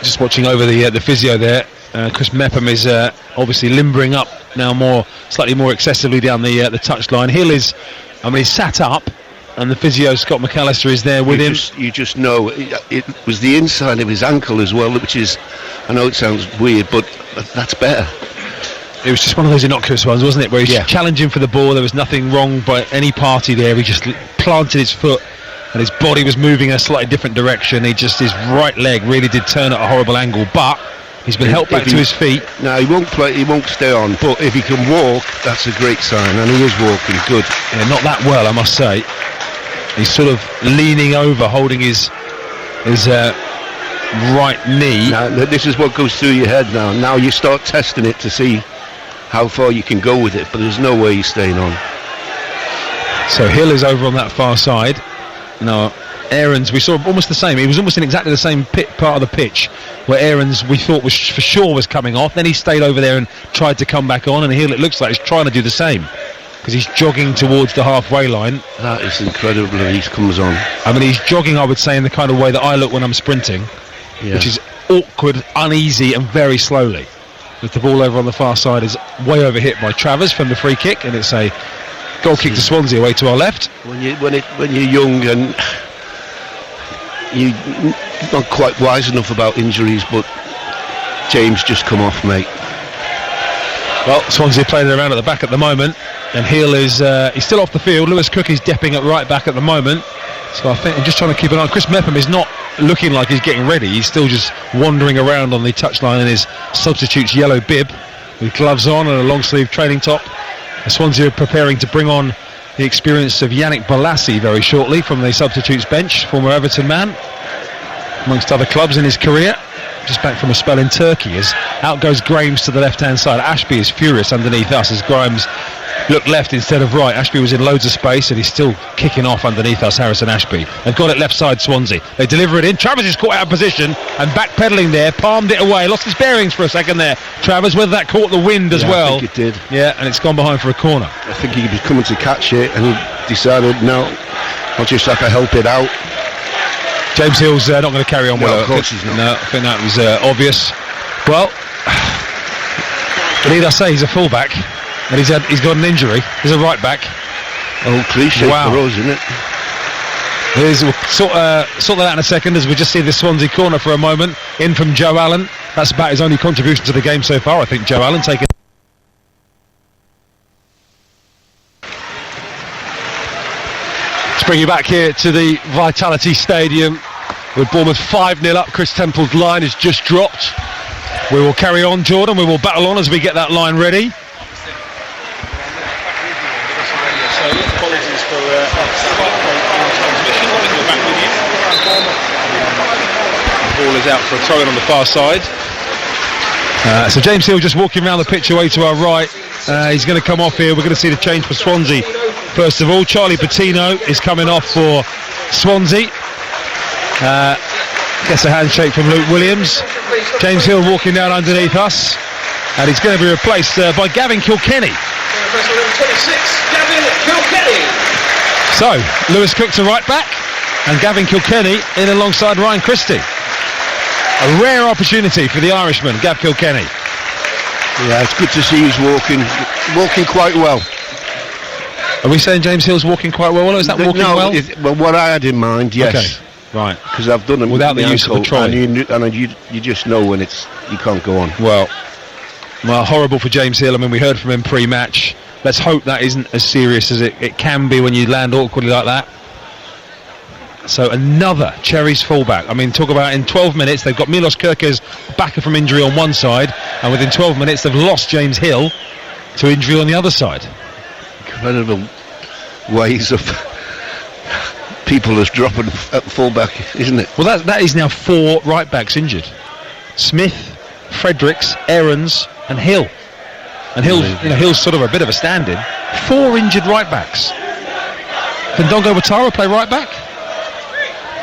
[SPEAKER 1] Just watching over the physio there, Chris Mepham is obviously limbering up now, slightly more excessively down the touchline. Hill is, he's sat up, and the physio Scott McAllister is there with him.
[SPEAKER 2] You just know it was the inside of his ankle as well, which is, I know it sounds weird, but that's better.
[SPEAKER 1] It was just one of those innocuous ones, wasn't it, where he's challenging for the ball. There was nothing wrong by any party there. He just planted his foot, and his body was moving in a slightly different direction. His right leg really did turn at a horrible angle, but he's been helped back to his feet.
[SPEAKER 2] No, he won't play. He won't stay on. But if he can walk, that's a great sign, and he is walking good.
[SPEAKER 1] Yeah, not that well, I must say. He's sort of leaning over, holding his right knee.
[SPEAKER 2] Now, this is what goes through your head now. Now you start testing it to see how far you can go with it, but there's no way he's staying on.
[SPEAKER 1] So Hill is over on that far side. Now, Aarons, we saw almost the same. He was almost in exactly the same part of the pitch where Aarons, we thought was for sure was coming off. Then he stayed over there and tried to come back on, and Hill, it looks like he's trying to do the same, because he's jogging towards the halfway line.
[SPEAKER 2] That is incredible that he comes on.
[SPEAKER 1] He's jogging, I would say, in the kind of way that I look when I'm sprinting, which is awkward, uneasy, and very slowly. With the ball over on the far side is way over hit by Travers from the free kick, and it's a goal kick to Swansea away to our left.
[SPEAKER 2] When you're young and you're not quite wise enough about injuries, but James just come off, mate.
[SPEAKER 1] Well, Swansea playing around at the back at the moment, and Hill is he's still off the field. Lewis Cook is depping at right back at the moment, so I think I'm just trying to keep an eye. Chris Mepham is not looking like he's getting ready. He's still just wandering around on the touchline in his substitute's yellow bib with gloves on and a long sleeve training top. And Swansea are preparing to bring on the experience of Yannick Bolasie very shortly from the substitutes bench, former Everton man, amongst other clubs in his career. Just back from a spell in Turkey, as out goes Grimes to the left hand side. Ashby is furious underneath us as Grimes looked left instead of right. Ashby was in loads of space, and he's still kicking off underneath us, Harrison Ashby. They've got it left side, Swansea. They deliver it in. Travers is caught out of position and backpedaling there, palmed it away, lost his bearings for a second there. Travers, whether that caught the wind as well.
[SPEAKER 2] I think it did.
[SPEAKER 1] Yeah, and it's gone behind for a corner.
[SPEAKER 2] I think he was coming to catch it, and he decided, no, I'll just have to help it out.
[SPEAKER 1] James Hill's not going to carry on well.
[SPEAKER 2] Of course he's not.
[SPEAKER 1] No, I think that was obvious. Well, need I say he's a fullback, and he's got an injury. He's a right back.
[SPEAKER 2] Old cliche for us, isn't it?
[SPEAKER 1] We'll sort that out in a second, as we just see the Swansea corner for a moment. In from Joe Allen. That's about his only contribution to the game so far, I think. Joe Allen taking. Bring you back here to the Vitality Stadium with Bournemouth 5-0 up. Chris Temple's line has just dropped. We will carry on, Jordan. We will battle on as we get that line ready. goes out for a throw-in on the far side. So James Hill just walking around the pitch away to our right. He's going to come off here. We're going to see the change for Swansea. First of all, Charlie Patino is coming off for Swansea. Gets a handshake from Luke Williams. James Hill walking down underneath us. And he's going to be replaced by Gavin Kilkenny. So, Lewis Cook to right back. And Gavin Kilkenny in alongside Ryan Christie. A rare opportunity for the Irishman, Gav Kilkenny.
[SPEAKER 2] Yeah, it's good to see he's walking quite well.
[SPEAKER 1] Are we saying James Hill's walking quite well? Or is that walking well?
[SPEAKER 2] Well, what I had in mind, yes.
[SPEAKER 1] Okay, right.
[SPEAKER 2] Because I've done them
[SPEAKER 1] without the use of the trolley.
[SPEAKER 2] And you just know when you can't go on.
[SPEAKER 1] Well, horrible for James Hill. I mean, we heard from him pre-match. Let's hope that isn't as serious as it can be when you land awkwardly like that. So another Cherries fullback. I mean, talk about in 12 minutes, they've got Milos Kerkez back from injury on one side, and within 12 minutes they've lost James Hill to injury on the other side.
[SPEAKER 2] Incredible ways of people as dropping at fullback, isn't it?
[SPEAKER 1] Well, that is now 4 right backs injured. Smith, Fredericks, Aarons and Hill. And Hill's sort of a bit of a stand-in. 4 injured right backs. Can Dongo Watara play right back?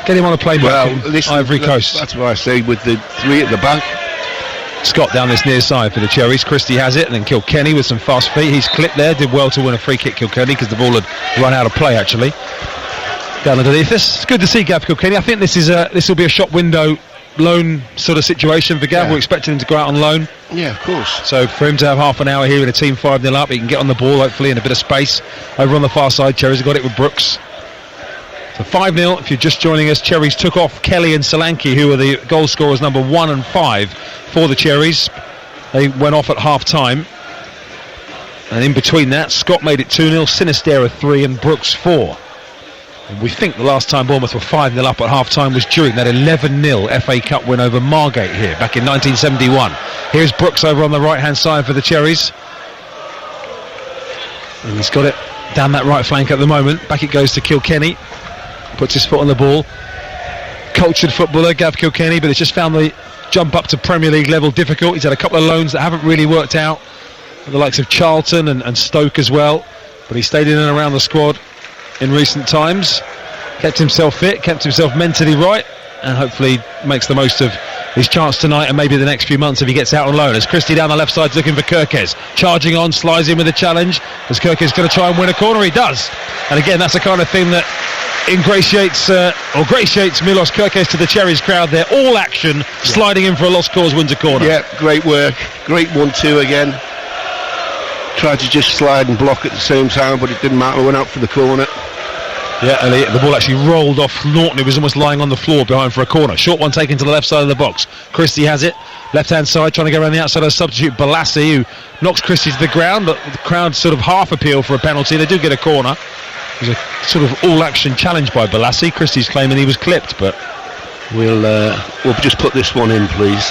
[SPEAKER 1] Get him on a plane back in Ivory Coast.
[SPEAKER 2] That's what I say with the 3 at the back.
[SPEAKER 1] Scott down this near side for the Cherries. Christie has it, and then Kilkenny with some fast feet. He's clipped there, did well to win a free kick, Kilkenny, because the ball had run out of play actually. Down underneath us. It's good to see Gav Kilkenny. I think this will be a shop window loan sort of situation for Gav. Yeah. We're expecting him to go out on loan.
[SPEAKER 2] Yeah, of course.
[SPEAKER 1] So for him to have half an hour here in a team 5-0 up, he can get on the ball hopefully in a bit of space. Over on the far side, Cherries have got it with Brooks. So 5-0, if you're just joining us, Cherries took off Kelly and Solanke, who are the goal scorers number 1 and 5 for the Cherries. They went off at half-time. And in between that, Scott made it 2-0, Sinistera 3 and Brooks 4. And we think the last time Bournemouth were 5-0 up at half-time was during that 11-0 FA Cup win over Margate here, back in 1971. Here's Brooks over on the right-hand side for the Cherries. And he's got it down that right flank at the moment. Back it goes to Kilkenny. Puts his foot on the ball. Cultured footballer, Gav Kilkenny, but has just found the jump up to Premier League level difficult. He's had a couple of loans that haven't really worked out, the likes of Charlton and Stoke as well, but he stayed in and around the squad in recent times, kept himself fit, kept himself mentally right, and hopefully makes the most of his chance tonight and maybe the next few months if he gets out on loan. As Christie down the left side looking for Kerkez, charging on, slides in with a challenge. As Kerkez going to try and win a corner, he does. And again, that's the kind of thing that gratiates Milos Kerkez to the Cherries crowd there. All action, sliding in for a lost cause, wins a corner.
[SPEAKER 2] Yeah, great work. Great 1-2 again. Tried to just slide and block at the same time, but it didn't matter. Went out for the corner.
[SPEAKER 1] Yeah, and the ball actually rolled off Norton, who was almost lying on the floor behind for a corner. Short one taken to the left side of the box. Christie has it. Left-hand side, trying to go around the outside of substitute Balassi, who knocks Christie to the ground, but the crowd sort of half appeal for a penalty. They do get a corner. It was a sort of all-action challenge by Balassi. Christie's claiming he was clipped, but
[SPEAKER 2] we'll just put this one in, please.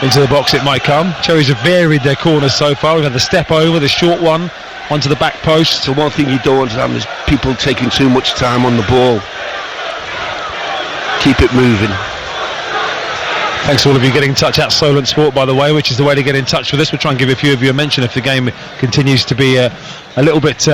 [SPEAKER 1] Into the box it might come. Cherries have varied their corners so far. We've had the step over, the short one, onto the back post.
[SPEAKER 2] So one thing you don't want to have is people taking too much time on the ball. Keep it moving.
[SPEAKER 1] Thanks to all of you getting in touch at Solent Sport, by the way, which is the way to get in touch with us. We'll try and give a few of you a mention if the game continues to be a little bit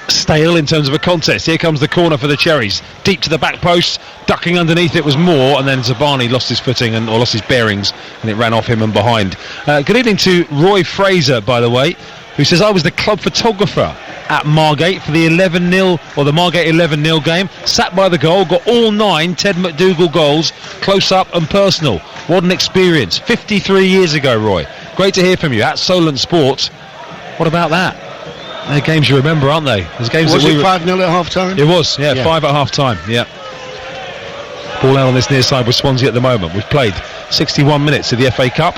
[SPEAKER 1] stale in terms of a contest. Here comes the corner for the Cherries, deep to the back post, ducking underneath it was Moore, and then Zabani lost his footing or lost his bearings, and it ran off him and behind. Good evening to Roy Fraser, by the way, who says, I was the club photographer at Margate for the 11-0 or the Margate 11-0 game, sat by the goal, got all 9 Ted McDougall goals, close up and personal. What an experience. 53 years ago, Roy. Great to hear from you at Solent Sport. What about that? They're games you remember, aren't they? There's games
[SPEAKER 2] was it 5-0 at half time?
[SPEAKER 1] It was, yeah. 5 at half time, yeah. Ball out on this near side with Swansea at the moment. We've played 61 minutes of the FA Cup.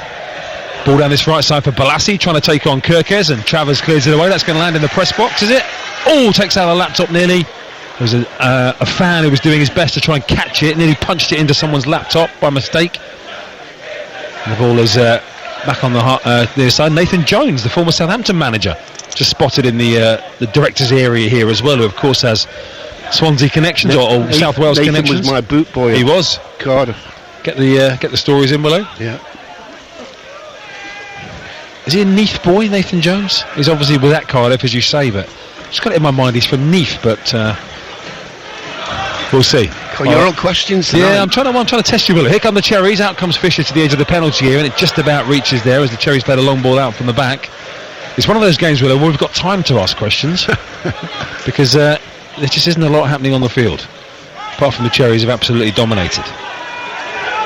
[SPEAKER 1] Ball down this right side for Balassi, trying to take on Kerkez, and Travers clears it away. That's going to land in the press box, is it? Oh, takes out a laptop nearly. There was a fan who was doing his best to try and catch it, nearly punched it into someone's laptop by mistake. And the ball is back on the near side. Nathan Jones, the former Southampton manager, just spotted in the director's area here as well, who of course has Swansea connections or South Wales
[SPEAKER 2] Nathan
[SPEAKER 1] connections.
[SPEAKER 2] Was my boot boy.
[SPEAKER 1] He was.
[SPEAKER 2] Cardiff.
[SPEAKER 1] get the stories in, will he?
[SPEAKER 2] Yeah.
[SPEAKER 1] Is he a Neath boy, Nathan Jones? He's obviously with that Cardiff, as you say, but just got it in my mind he's from Neath, but we'll see.
[SPEAKER 2] You're on questions tonight.
[SPEAKER 1] Yeah, I'm trying to test you, Will. Here come the Cherries. Out comes Fisher to the edge of the penalty area, and it just about reaches there as the Cherries played a long ball out from the back. It's one of those games where we've got time to ask questions because there just isn't a lot happening on the field, apart from the Cherries have absolutely dominated.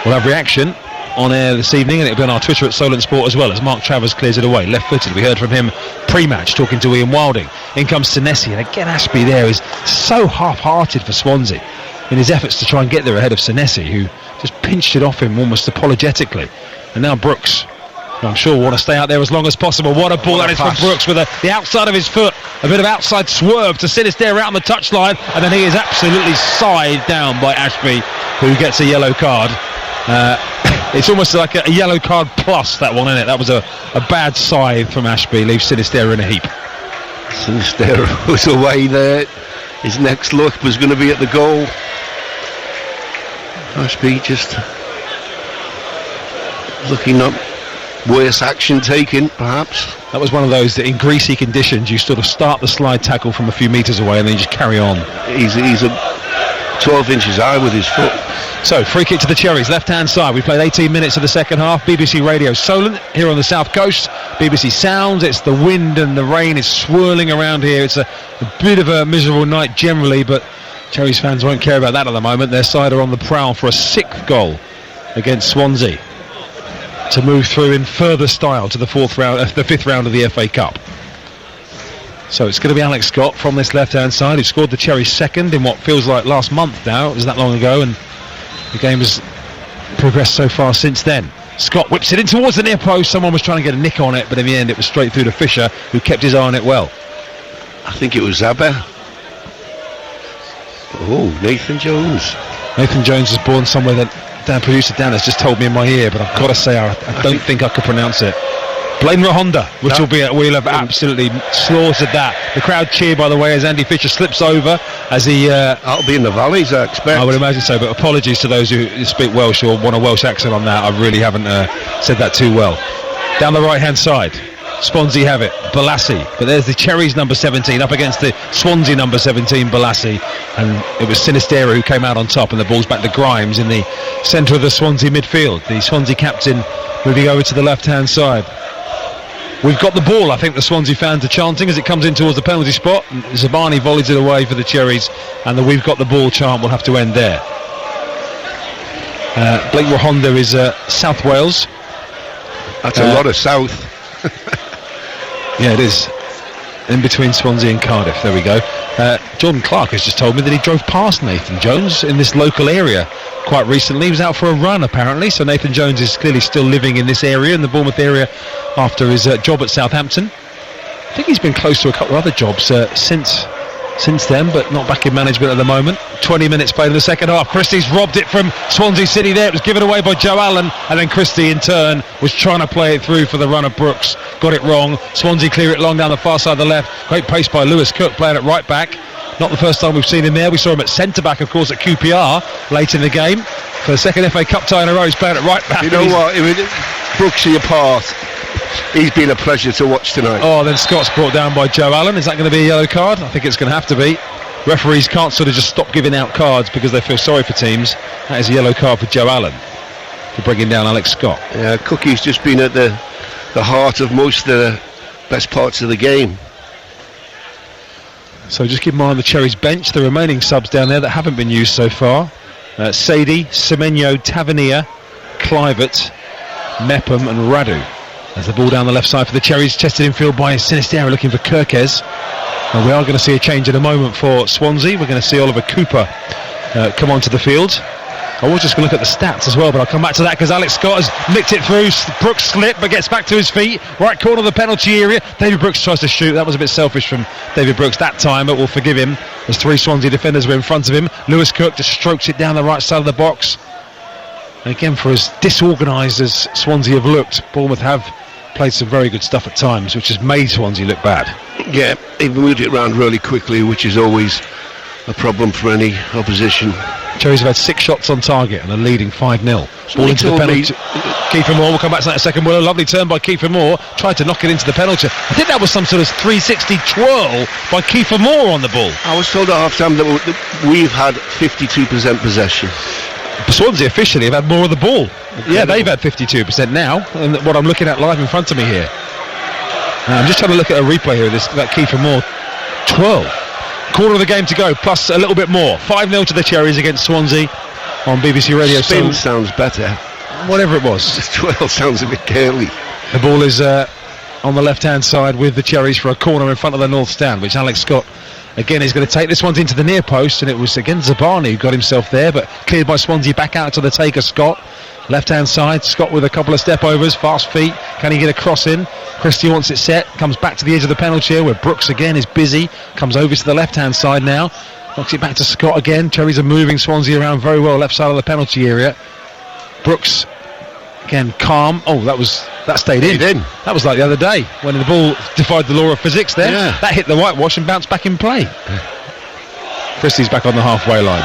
[SPEAKER 1] We'll have reaction on air this evening, and it'll be on our Twitter at Solent Sport as well, as Mark Travers clears it away, left-footed. We heard from him pre-match talking to Ian Wilding. In comes Senesi, and again Ashby there is so half-hearted for Swansea in his efforts to try and get there ahead of Senesi, who just pinched it off him almost apologetically. And now Brooks, who I'm sure will want to stay out there as long as possible. What a ball that is from Brooks with the outside of his foot, a bit of outside swerve to Sinisterra out on the touchline, and then he is absolutely scythed down by Ashby, who gets a yellow card. It's almost like a yellow card plus, that one, isn't it? That was a bad scythe from Ashby, leaves Sinisterra in a heap.
[SPEAKER 2] Sinisterra was away there. His next look was going to be at the goal. Ashby just looking up. Worse action taken, perhaps.
[SPEAKER 1] That was one of those that in greasy conditions you sort of start the slide tackle from a few metres away and then you just carry on.
[SPEAKER 2] He's a 12 inches high with his foot.
[SPEAKER 1] So, free kick to the Cherries, left-hand side. We played 18 minutes of the second half. BBC Radio Solent here on the south coast. BBC Sounds. It's the wind and the rain is swirling around here. It's a bit of a miserable night generally, but Cherries fans won't care about that at the moment. Their side are on the prowl for a 6th goal against Swansea to move through in further style to the 5th round of the FA Cup. So it's going to be Alex Scott from this left-hand side, who scored the Cherries second in what feels like last month now. It was that long ago, and the game has progressed so far since then. Scott whips it in towards the near post. Someone was trying to get a nick on it, but in the end it was straight through to Fisher, who kept his eye on it well.
[SPEAKER 2] I think it was Zabber. Oh, Nathan Jones.
[SPEAKER 1] Nathan Jones was born somewhere that producer Dan has just told me in my ear, but I've got to say I don't think I could pronounce it. Blaine Rahonda, which we'll have absolutely slaughtered that. The crowd cheer, by the way, as Andy Fisher slips over as he...
[SPEAKER 2] That'll be in the valleys, I expect.
[SPEAKER 1] I would imagine so, but apologies to those who speak Welsh or want a Welsh accent on that. I really haven't said that too well. Down the right-hand side, Swansea have it, Balassi. But there's the Cherries number 17 up against the Swansea number 17, Balassi. And it was Sinisterra who came out on top, and the ball's back to Grimes in the centre of the Swansea midfield. The Swansea captain moving over to the left-hand side. We've got the ball, I think the Swansea fans are chanting as it comes in towards the penalty spot. Zabani volleys it away for the Cherries, and the "We've got the ball" chant will have to end there. Blake Rahonda is South Wales.
[SPEAKER 2] That's a lot of south.
[SPEAKER 1] Yeah, it is. In between Swansea and Cardiff, there we go. Jordan Clark has just told me that he drove past Nathan Jones in this local area quite recently. He was out for a run apparently, so Nathan Jones is clearly still living in this area, in the Bournemouth area, after his job at Southampton. I think he's been close to a couple of other jobs since then, but not back in management at the moment. 20 minutes played in the second half. Christie's robbed it from Swansea City there. It was given away by Joe Allen, and then Christie in turn was trying to play it through for the runner Brooks. Got it wrong. Swansea clear it long down the far side of the left. Great pace by Lewis Cook playing at right back. Not the first time we've seen him there. We saw him at centre back, of course, at QPR late in the game. For the second FA Cup tie in a row, he's playing at right back.
[SPEAKER 2] You know what? Brooksy apart, he's been a pleasure to watch tonight.
[SPEAKER 1] Oh, then Scott's brought down by Joe Allen. Is that going to be a yellow card? I think it's going to have to be. Referees can't sort of just stop giving out cards because they feel sorry for teams. That is a yellow card for Joe Allen for bringing down Alex Scott.
[SPEAKER 2] Yeah, Cookie's just been at the heart of most of the best parts of the game.
[SPEAKER 1] So just keep an eye on the Cherries bench. The remaining subs down there that haven't been used so far. Sadie, Semenyo, Tavernier, Clivert, Mepham and Radu. As the ball down the left side for the Cherries, tested in field by Sinisterra looking for Kirkes. And we are going to see a change in a moment for Swansea. We're going to see Oliver Cooper come onto the field. I was just going to look at the stats as well, but I'll come back to that because Alex Scott has nicked it through. Brooks slipped but gets back to his feet. Right corner of the penalty area. David Brooks tries to shoot. That was a bit selfish from David Brooks that time, but we'll forgive him as three Swansea defenders were in front of him. Lewis Cook just strokes it down the right side of the box. And again, for as disorganised as Swansea have looked, Bournemouth have played some very good stuff at times, which has made Swansea look bad.
[SPEAKER 2] Yeah, they've moved it around really quickly, which is always a problem for any opposition.
[SPEAKER 1] Cherries have had 6 shots on target and are leading 5-0. Ball into the penalty. Kiefer Moore will come back to that in a second. Well, a lovely turn by Kiefer Moore. Tried to knock it into the penalty. I think that was some sort of 360 twirl by Kiefer Moore on the ball.
[SPEAKER 2] I was told at half-time that we've had 52% possession.
[SPEAKER 1] Swansea officially have had more of the ball. Yeah, they've had 52% now, and what I'm looking at live in front of me here. I'm just trying to look at a replay here of that Kiefer Moore twirl. Quarter of the game to go, plus a little bit more. 5-0 to the Cherries against Swansea on BBC Radio.
[SPEAKER 2] Spin sounds better.
[SPEAKER 1] Whatever it was.
[SPEAKER 2] 12 sounds a bit curly.
[SPEAKER 1] The ball is on the left-hand side with the Cherries for a corner in front of the North Stand, which Alex Scott, again, is going to take. This one's into the near post, and it was again Zabani who got himself there, but cleared by Swansea back out to the taker, Scott. Left-hand side, Scott with a couple of step-overs, fast feet. Can he get a cross in? Christie wants it set, comes back to the edge of the penalty area where Brooks again is busy, comes over to the left-hand side now, knocks it back to Scott again. Cherries are moving Swansea around very well, left side of the penalty area. Brooks, again, calm. Oh, that stayed in. That was like the other day, when the ball defied the law of physics there.
[SPEAKER 2] Yeah.
[SPEAKER 1] That hit the whitewash and bounced back in play. Christie's back on the halfway line.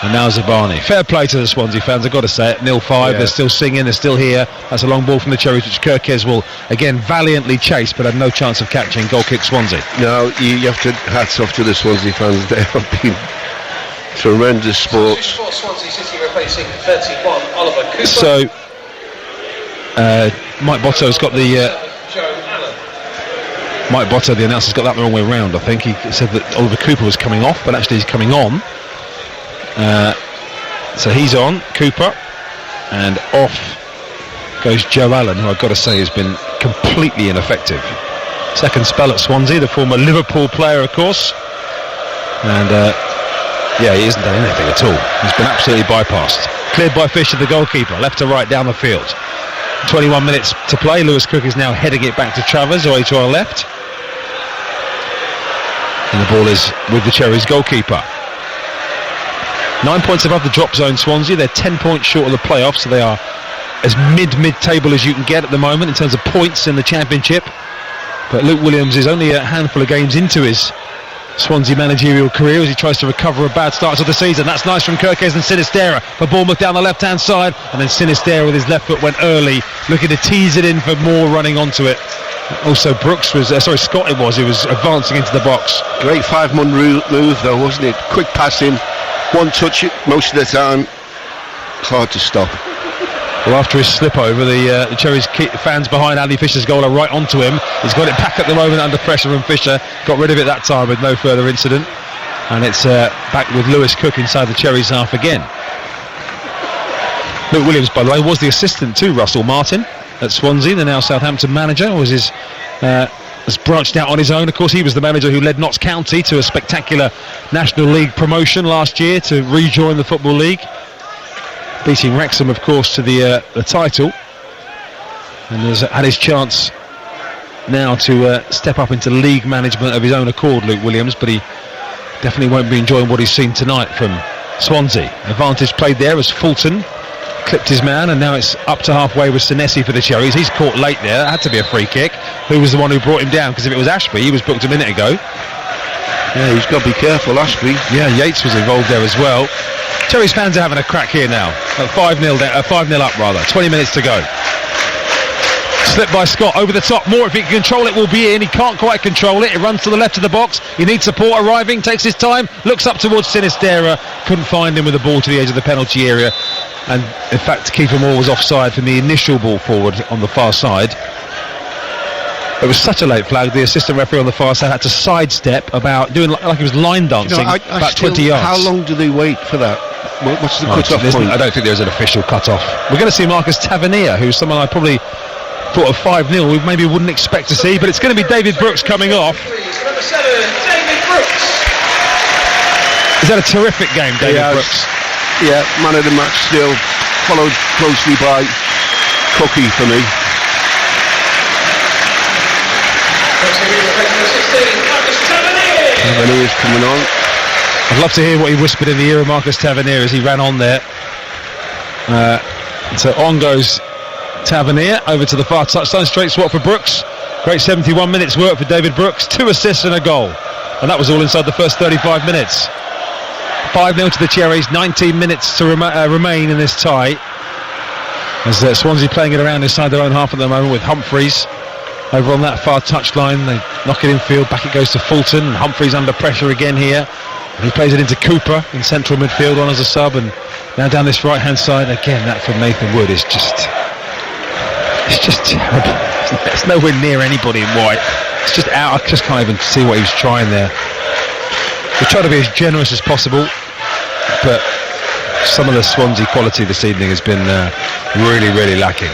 [SPEAKER 1] And now Zabani. Fair play to the Swansea fans, I've got to say it. 0-5, yeah. They're still singing, they're still here. That's a long ball from the Cherries, which Kirkes will again valiantly chase, but had no chance of catching. Goal kick Swansea.
[SPEAKER 2] No, you have to hats off to the Swansea fans. They have been tremendous sports.
[SPEAKER 3] Swansea City replacing 31 Oliver Cooper.
[SPEAKER 1] So Mike Botto's got the Mike Botto, the announcer's got that the wrong way round. I think he said that Oliver Cooper was coming off, but actually he's coming on. So he's on, Cooper, and off goes Joe Allen, who I've got to say has been completely ineffective. Second spell at Swansea, the former Liverpool player, of course, and yeah, he hasn't done anything at all. He's been absolutely bypassed. Cleared by Fisher, the goalkeeper, left to right down the field. 21 minutes to play. Lewis Cook is now heading it back to Travers, away to our left, and the ball is with the Cherries goalkeeper. 9 points above the drop zone, Swansea. They're 10 points short of the playoffs, so they are as mid-table as you can get at the moment in terms of points in the Championship. But Luke Williams is only a handful of games into his Swansea managerial career as he tries to recover a bad start to the season. That's nice from Kirkes and Sinistera for Bournemouth down the left-hand side, and then Sinistera with his left foot went early, looking to tease it in for more running onto it. Also Brooks was, Scott it was, he was advancing into the box.
[SPEAKER 2] Great 5-man move though, wasn't it? Quick passing, one touch most of the time, hard to stop.
[SPEAKER 1] Well, after his slip over, the Cherries fans behind Andy Fisher's goal are right onto him. He's got it back at the moment under pressure from Fisher, got rid of it that time with no further incident, and it's back with Lewis Cook inside the Cherries half again. Luke Williams, by the way, was the assistant to Russell Martin at Swansea, the now Southampton manager. Has branched out on his own. Of course, he was the manager who led Notts County to a spectacular National League promotion last year to rejoin the Football League, beating Wrexham, of course, to the title, and has had his chance now to step up into league management of his own accord, Luke Williams, but he definitely won't be enjoying what he's seen tonight from Swansea. Advantage played there as Fulton clipped his man, and now it's up to halfway with Senesi for the Cherries. He's caught late there. That had to be a free kick. Who was the one who brought him down? Because if it was Ashby, he was booked a minute ago.
[SPEAKER 2] Yeah, he's got to be careful, Ashby.
[SPEAKER 1] Yeah, Yates was involved there as well. Cherries fans are having a crack here now. 5-0 up rather. 20 minutes to go. Slip by Scott over the top. Moore, if he can control it, will be in. He can't quite control it. It runs to the left of the box. He needs support arriving. Takes his time. Looks up towards Sinistera. Couldn't find him with the ball to the edge of the penalty area. And in fact, Kiefer Moore was offside from the initial ball forward on the far side. It was such a late flag. The assistant referee on the far side had to sidestep about doing like he was line dancing about 20 yards.
[SPEAKER 2] How long do they wait for that? What's the cut-off point?
[SPEAKER 1] I don't think there's an official cut-off. We're going to see Marcus Tavernier, who's someone I probably thought of 5-0 we maybe wouldn't expect to see, but it's going to be David Brooks coming off.
[SPEAKER 3] Number 7, David Brooks.
[SPEAKER 1] Is that a terrific game, David Brooks?
[SPEAKER 2] Yeah, man of the match still, followed closely by Cookie for me. Tavernier's coming on.
[SPEAKER 1] I'd love to hear what he whispered in the ear of Marcus Tavernier as he ran on there. So on goes Tavernier over to the far touchline, straight swap for Brooks. Great 71 minutes work for David Brooks, 2 assists and a goal, and that was all inside the first 35 minutes. 5-0 to the Cherries. 19 minutes to remain in this tie. As Swansea playing it around inside their own half at the moment with Humphreys over on that far touchline. They knock it infield, back it goes to Fulton. Humphreys under pressure again here. He plays it into Cooper in central midfield on as a sub, and now down this right hand side again. That from Nathan Wood is just terrible. It's nowhere near anybody in white. It's just out. I just can't even see what he was trying there. They try to be as generous as possible, but some of the Swansea quality this evening has been really lacking.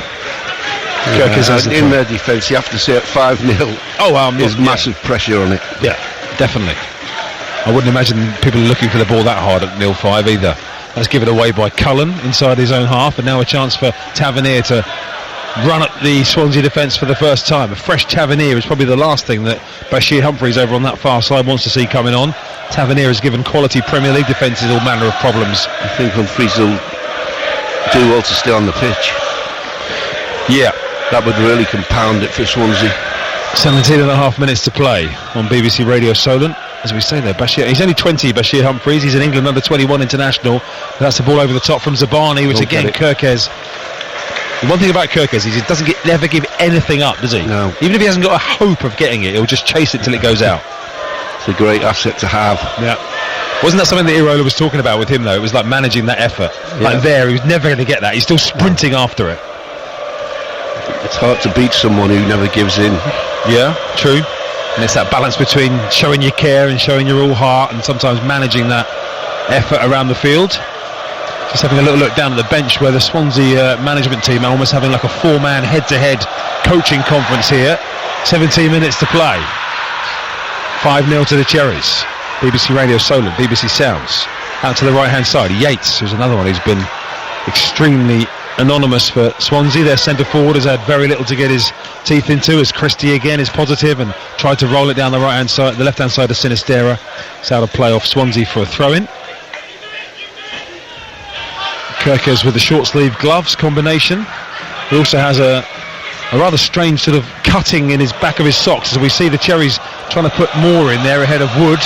[SPEAKER 2] In their defence, you have to say at 5-0. There's massive pressure on it.
[SPEAKER 1] Yeah, definitely. I wouldn't imagine people looking for the ball that hard at 0-5 either. That's given away by Cullen inside his own half, and now a chance for Tavernier to run at the Swansea defence for the first time. A fresh Tavernier is probably the last thing that Bashir Humphreys over on that far side wants to see coming on. Tavernier has given quality Premier League defences all manner of problems.
[SPEAKER 2] I think Humphreys will do well to stay on the pitch.
[SPEAKER 1] Yeah,
[SPEAKER 2] that would really compound it for Swansea.
[SPEAKER 1] 17 and a half minutes to play on BBC Radio Solent. As we say there, Bashir, he's only 20, Bashir Humphreys. He's an England under-21 international. That's the ball over the top from Zabani, which again, Kirkes. The one thing about Kirkes is he doesn't never give anything up, does he?
[SPEAKER 2] No.
[SPEAKER 1] Even if he hasn't got a hope of getting it, he'll just chase it till it goes out.
[SPEAKER 2] It's a great asset to have.
[SPEAKER 1] Yeah. Wasn't that something that Irola was talking about with him, though? It was like managing that effort. Yeah. Like there, he was never going to get that. He's still sprinting after it.
[SPEAKER 2] It's hard to beat someone who never gives in.
[SPEAKER 1] Yeah, true. And it's that balance between showing your care and showing your all heart, and sometimes managing that effort around the field. Just having a little look down at the bench where the Swansea management team are almost having like a 4-man head-to-head coaching conference here. 17 minutes to play. 5-0 to the Cherries. BBC Radio Solent, BBC Sounds. Out to the right-hand side, Yates, who's another one who's been extremely anonymous for Swansea. Their centre forward has had very little to get his teeth into, as Christie again is positive and tried to roll it down the right-hand side, the left-hand side of Sinistera. It's out of play off Swansea for a throw-in. Kirkes with the short sleeve gloves combination. He also has a rather strange sort of cutting in his back of his socks, as we see the Cherries trying to put more in there ahead of Wood.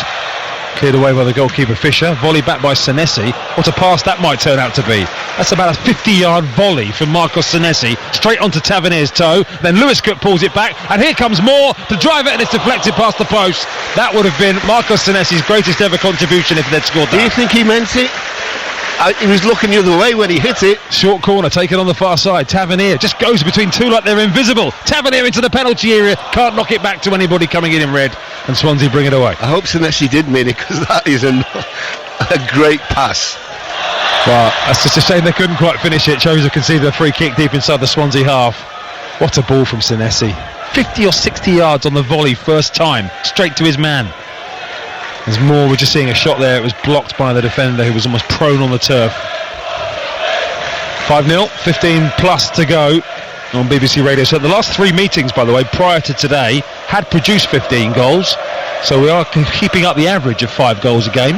[SPEAKER 1] Cleared away by the goalkeeper Fisher. Volley back by Senesi. What a pass that might turn out to be. That's about a 50-yard volley from Marcos Senesi straight onto Tavernier's toe. Then Lewis Cook pulls it back, and here comes Moore to drive it, and it's deflected past the post. That would have been Marcos Senesi's greatest ever contribution if they'd scored that.
[SPEAKER 2] Do you think he meant it? He was looking the other way when he hit it.
[SPEAKER 1] Short corner taken on the far side. Tavernier just goes between two like they're invisible. Tavernier into the penalty area. Can't knock it back to anybody coming in red. And Swansea bring it away.
[SPEAKER 2] I hope Senesi did mean it, because that is a great pass.
[SPEAKER 1] Well, it's just a shame they couldn't quite finish it. Shows have conceded a free kick deep inside the Swansea half. What a ball from Senesi. 50 or 60 yards on the volley first time. Straight to his man. There's more, we're just seeing a shot there. It was blocked by the defender, who was almost prone on the turf. 5-0, 15 plus to go on BBC Radio. So the last three meetings, by the way, prior to today, had produced 15 goals. So we are keeping up the average of 5 goals a game.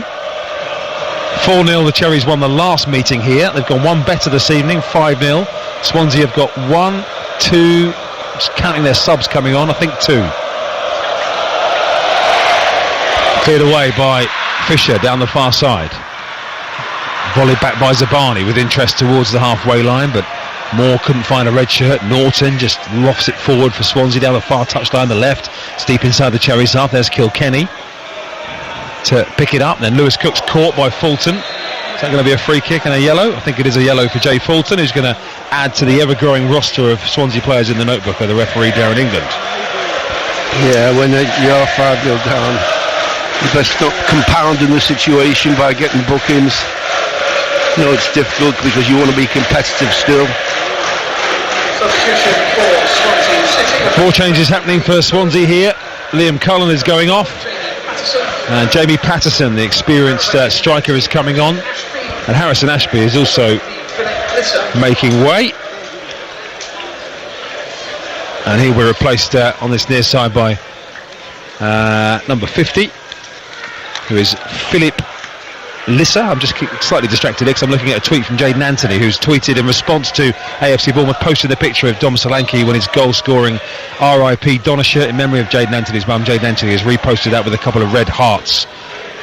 [SPEAKER 1] 4-0, the Cherries won the last meeting here. They've gone one better this evening, 5-0. Swansea have got 1, 2, just counting their subs coming on, I think 2. Cleared away by Fisher down the far side. Volleyed back by Zabani with interest towards the halfway line, but Moore couldn't find a red shirt. Norton just lofts it forward for Swansea down the far touchline, the left. It's deep inside the Cherries half. There's Kilkenny to pick it up. Then Lewis Cook's caught by Fulton. Is that going to be a free kick and a yellow? I think it is a yellow for Jay Fulton, who's going to add to the ever-growing roster of Swansea players in the notebook of the referee Darren England.
[SPEAKER 2] Yeah, when you're 5-0 down, you best stop compounding the situation by getting bookings. You know, it's difficult because you want to be competitive still.
[SPEAKER 3] Substitution for Swansea City.
[SPEAKER 1] 4 changes happening for Swansea here. Liam Cullen is going off. And Jamie Patterson, the experienced striker, is coming on. And Harrison Ashby is also making way. And he will replaced on this near side by number 50, who is Philip Lissa. I'm just slightly distracted because I'm looking at a tweet from Jayden Anthony, who's tweeted in response to AFC Bournemouth, posted the picture of Dom Solanke when his goal-scoring RIP Donisher in memory of Jayden Anthony's mum. Jayden Anthony has reposted that with a couple of red hearts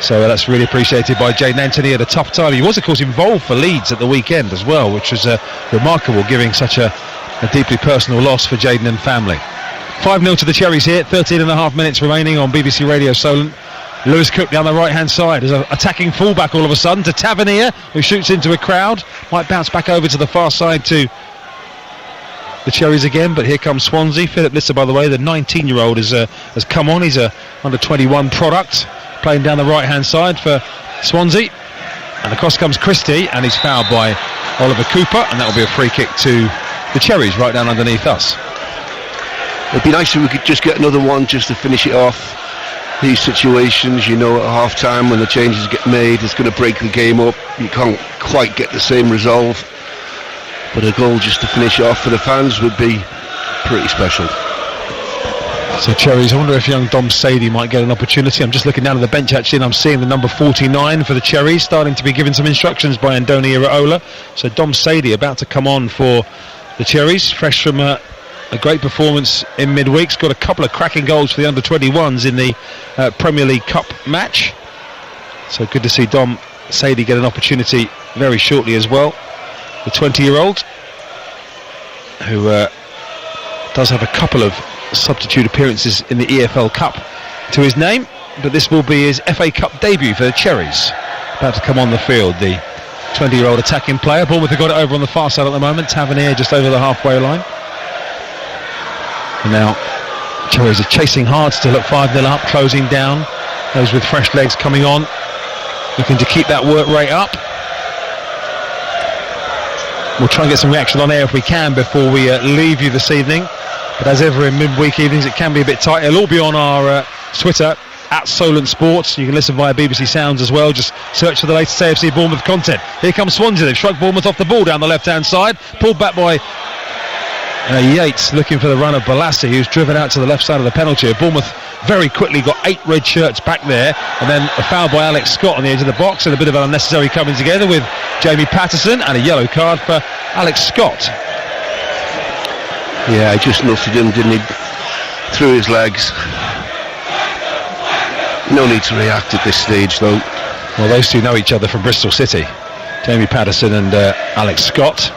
[SPEAKER 1] So that's really appreciated by Jayden Anthony at a tough time. He was, of course, involved for Leeds at the weekend as well, which was remarkable, giving such a deeply personal loss for Jayden and family. 5-0 to the Cherries here, 13.5 minutes remaining on BBC Radio Solent. Lewis Cook down the right-hand side as an attacking fullback all of a sudden to Tavernier, who shoots into a crowd. Might bounce back over to the far side to the Cherries again, but here comes Swansea. Philip Lister, by the way, the 19-year-old has come on. He's a under-21 product, playing down the right-hand side for Swansea. And across comes Christie, and he's fouled by Oliver Cooper, and that will be a free kick to the Cherries right down underneath us.
[SPEAKER 2] It'd be nice if we could just get another one just to finish it off. These situations, you know, at half time when the changes get made, it's going to break the game up. You can't quite get the same resolve, but a goal just to finish off for the fans would be pretty special.
[SPEAKER 1] So Cherries, I wonder if young Dom Sadie might get an opportunity. I'm just looking down at the bench actually, and I'm seeing the number 49 for the Cherries starting to be given some instructions by Andoni Iraola. So Dom Sadie about to come on for the Cherries, fresh from a great performance in midweek. Got a couple of cracking goals for the under-21s in the Premier League Cup match. So good to see Dom Sadie get an opportunity very shortly as well. The 20-year-old who does have a couple of substitute appearances in the EFL Cup to his name, but this will be his FA Cup debut for the Cherries. About to come on the field, the 20-year-old attacking player. Bournemouth have got it over on the far side at the moment. Tavernier just over the halfway line. And now Cherries are chasing hard, still at 5-0 up, closing down. Those with fresh legs coming on, looking to keep that work rate up. We'll try and get some reaction on air if we can before we leave you this evening. But as ever in midweek evenings, it can be a bit tight. It'll all be on our Twitter, at Solent Sports. You can listen via BBC Sounds as well. Just search for the latest AFC Bournemouth content. Here comes Swansea. They've struck Bournemouth off the ball down the left-hand side. Pulled back by Yates, looking for the run of Balassi, who's driven out to the left side of the penalty. Bournemouth very quickly got 8 red shirts back there, and then a foul by Alex Scott on the edge of the box, and a bit of an unnecessary coming together with Jamie Patterson, and a yellow card for Alex Scott.
[SPEAKER 2] Yeah, he just nutted him, didn't he? Through his legs. No need to react at this stage, though.
[SPEAKER 1] Well, those two know each other from Bristol City. Jamie Patterson and Alex Scott.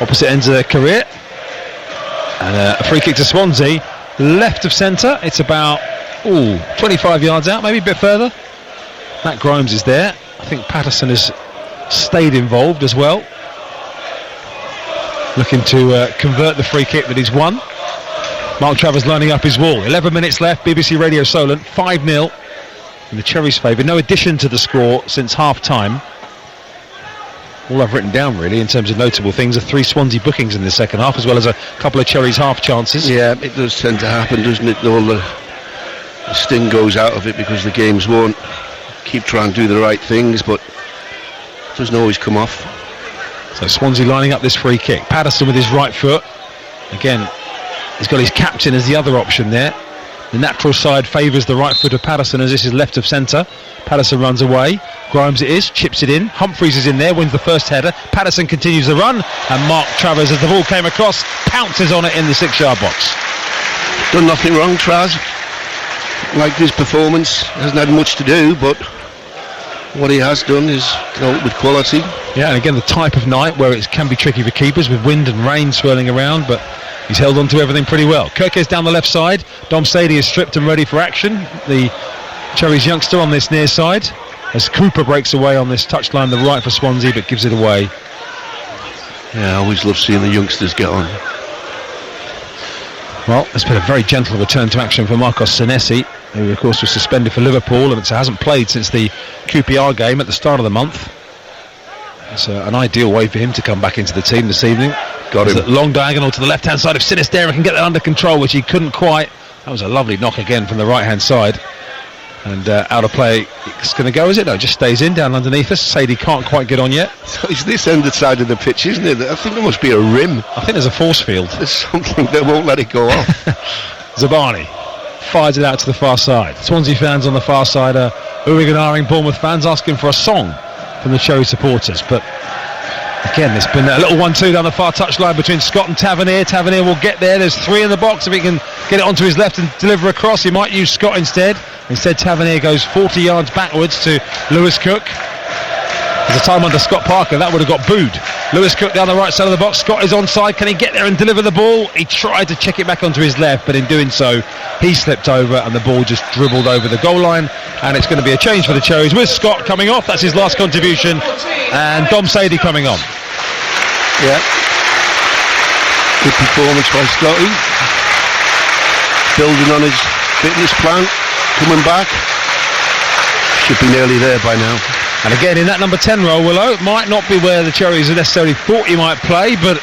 [SPEAKER 1] Opposite ends of their career. And a free kick to Swansea. Left of centre. It's about 25 yards out, maybe a bit further. Matt Grimes is there. I think Patterson has stayed involved as well, looking to convert the free kick that he's won. Mark Travers lining up his wall. 11 minutes left. BBC Radio Solent 5-0 in the Cherries' favour. No addition to the score since half time. All I've written down really in terms of notable things are 3 Swansea bookings in the second half, as well as a couple of Cherries half chances.
[SPEAKER 2] Yeah, it does tend to happen, doesn't it? All the sting goes out of it because the games won't keep trying to do the right things, but it doesn't always come off.
[SPEAKER 1] So Swansea lining up this free kick. Patterson with his right foot. Again, he's got his captain as the other option there. The natural side favours the right foot of Patterson as this is left of centre. Patterson runs away. Grimes it is, chips it in. Humphreys is in there, wins the first header. Patterson continues the run, and Mark Travers, as the ball came across, pounces on it in the 6-yard box.
[SPEAKER 2] Done nothing wrong, Traz. Like his performance, hasn't had much to do, but what he has done is with quality.
[SPEAKER 1] Yeah, and again the type of night where it can be tricky for keepers with wind and rain swirling around, but he's held on to everything pretty well. Kirkes down the left side. Dom Sadie is stripped and ready for action. The Cherries youngster on this near side, as Cooper breaks away on this touchline, the right for Swansea, but gives it away.
[SPEAKER 2] Yeah, I always love seeing the youngsters get on.
[SPEAKER 1] Well, it's been a very gentle return to action for Marcos Senesi, who of course was suspended for Liverpool and hasn't played since the QPR game at the start of the month. It's an ideal way for him to come back into the team this evening.
[SPEAKER 2] Got him.
[SPEAKER 1] Long diagonal to the left hand side of Sinisterra, can get that under control, which he couldn't quite. That was a lovely knock again from the right hand side. And out of play, it's going to go, is it? No, it just stays in down underneath us. Sadie can't quite get on yet.
[SPEAKER 2] So it's this end side of the pitch, isn't it? I think there must be a rim.
[SPEAKER 1] I think there's a force field.
[SPEAKER 2] There's something that won't let it go off.
[SPEAKER 1] Zabani fires it out to the far side. Swansea fans on the far side are oohing and ahhing Bournemouth fans, asking for a song from the Cherry supporters. But Again, it's been a little 1-2 down the far touchline between Scott and Tavernier. Tavernier will get there. There's 3 in the box. If he can get it onto his left and deliver across, he might use Scott instead. Instead, Tavernier goes 40 yards backwards to Lewis Cook. There's a time under Scott Parker. That would have got booed. Lewis Cook down the right side of the box. Scott is onside. Can he get there and deliver the ball? He tried to check it back onto his left, but in doing so, he slipped over and the ball just dribbled over the goal line. And it's going to be a change for the Cherries with Scott coming off. That's his last contribution. And Dom Sadie coming on.
[SPEAKER 2] Yeah. Good performance by Scotty. Building on his fitness plan. Coming back. Should be nearly there by now.
[SPEAKER 1] And again, in that number 10 role, Willow, it might not be where the Cherries necessarily thought he might play, but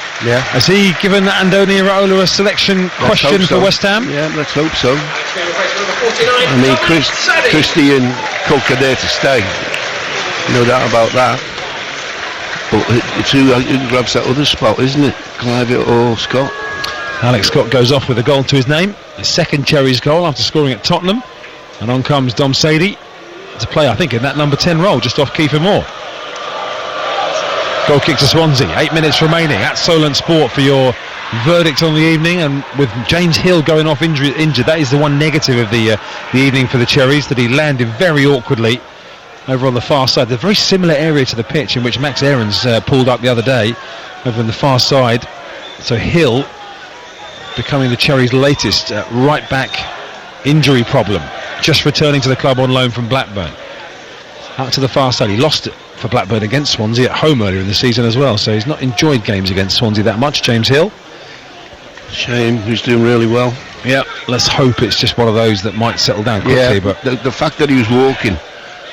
[SPEAKER 1] has he given Andoni Iraola a selection question for West Ham?
[SPEAKER 2] Yeah, let's hope so. I mean, Christie and Cook are there to stay. No doubt about that. But it's who grabs that other spot, isn't it? Clive or Scott?
[SPEAKER 1] Alex Scott goes off with a goal to his name. His second Cherries goal after scoring at Tottenham. And on comes Dom Sadie to play, I think, in that number 10 role, just off Kiefer Moore. Goal kick to Swansea, 8 minutes remaining at Solent Sport for your verdict on the evening. And with James Hill going off injured, that is the one negative of the evening for the Cherries, that he landed very awkwardly over on the far side. The very similar area to the pitch in which Max Aarons pulled up the other day, over on the far side. So Hill becoming the Cherries' latest right back injury problem, just returning to the club on loan from Blackburn. Out to the far side. He lost it for Blackburn against Swansea at home earlier in the season as well, so he's not enjoyed games against Swansea that much, James Hill.
[SPEAKER 2] Shame, who's doing really well.
[SPEAKER 1] Yeah, let's hope it's just one of those that might settle down quickly.
[SPEAKER 2] Yeah,
[SPEAKER 1] but
[SPEAKER 2] the fact that he was walking,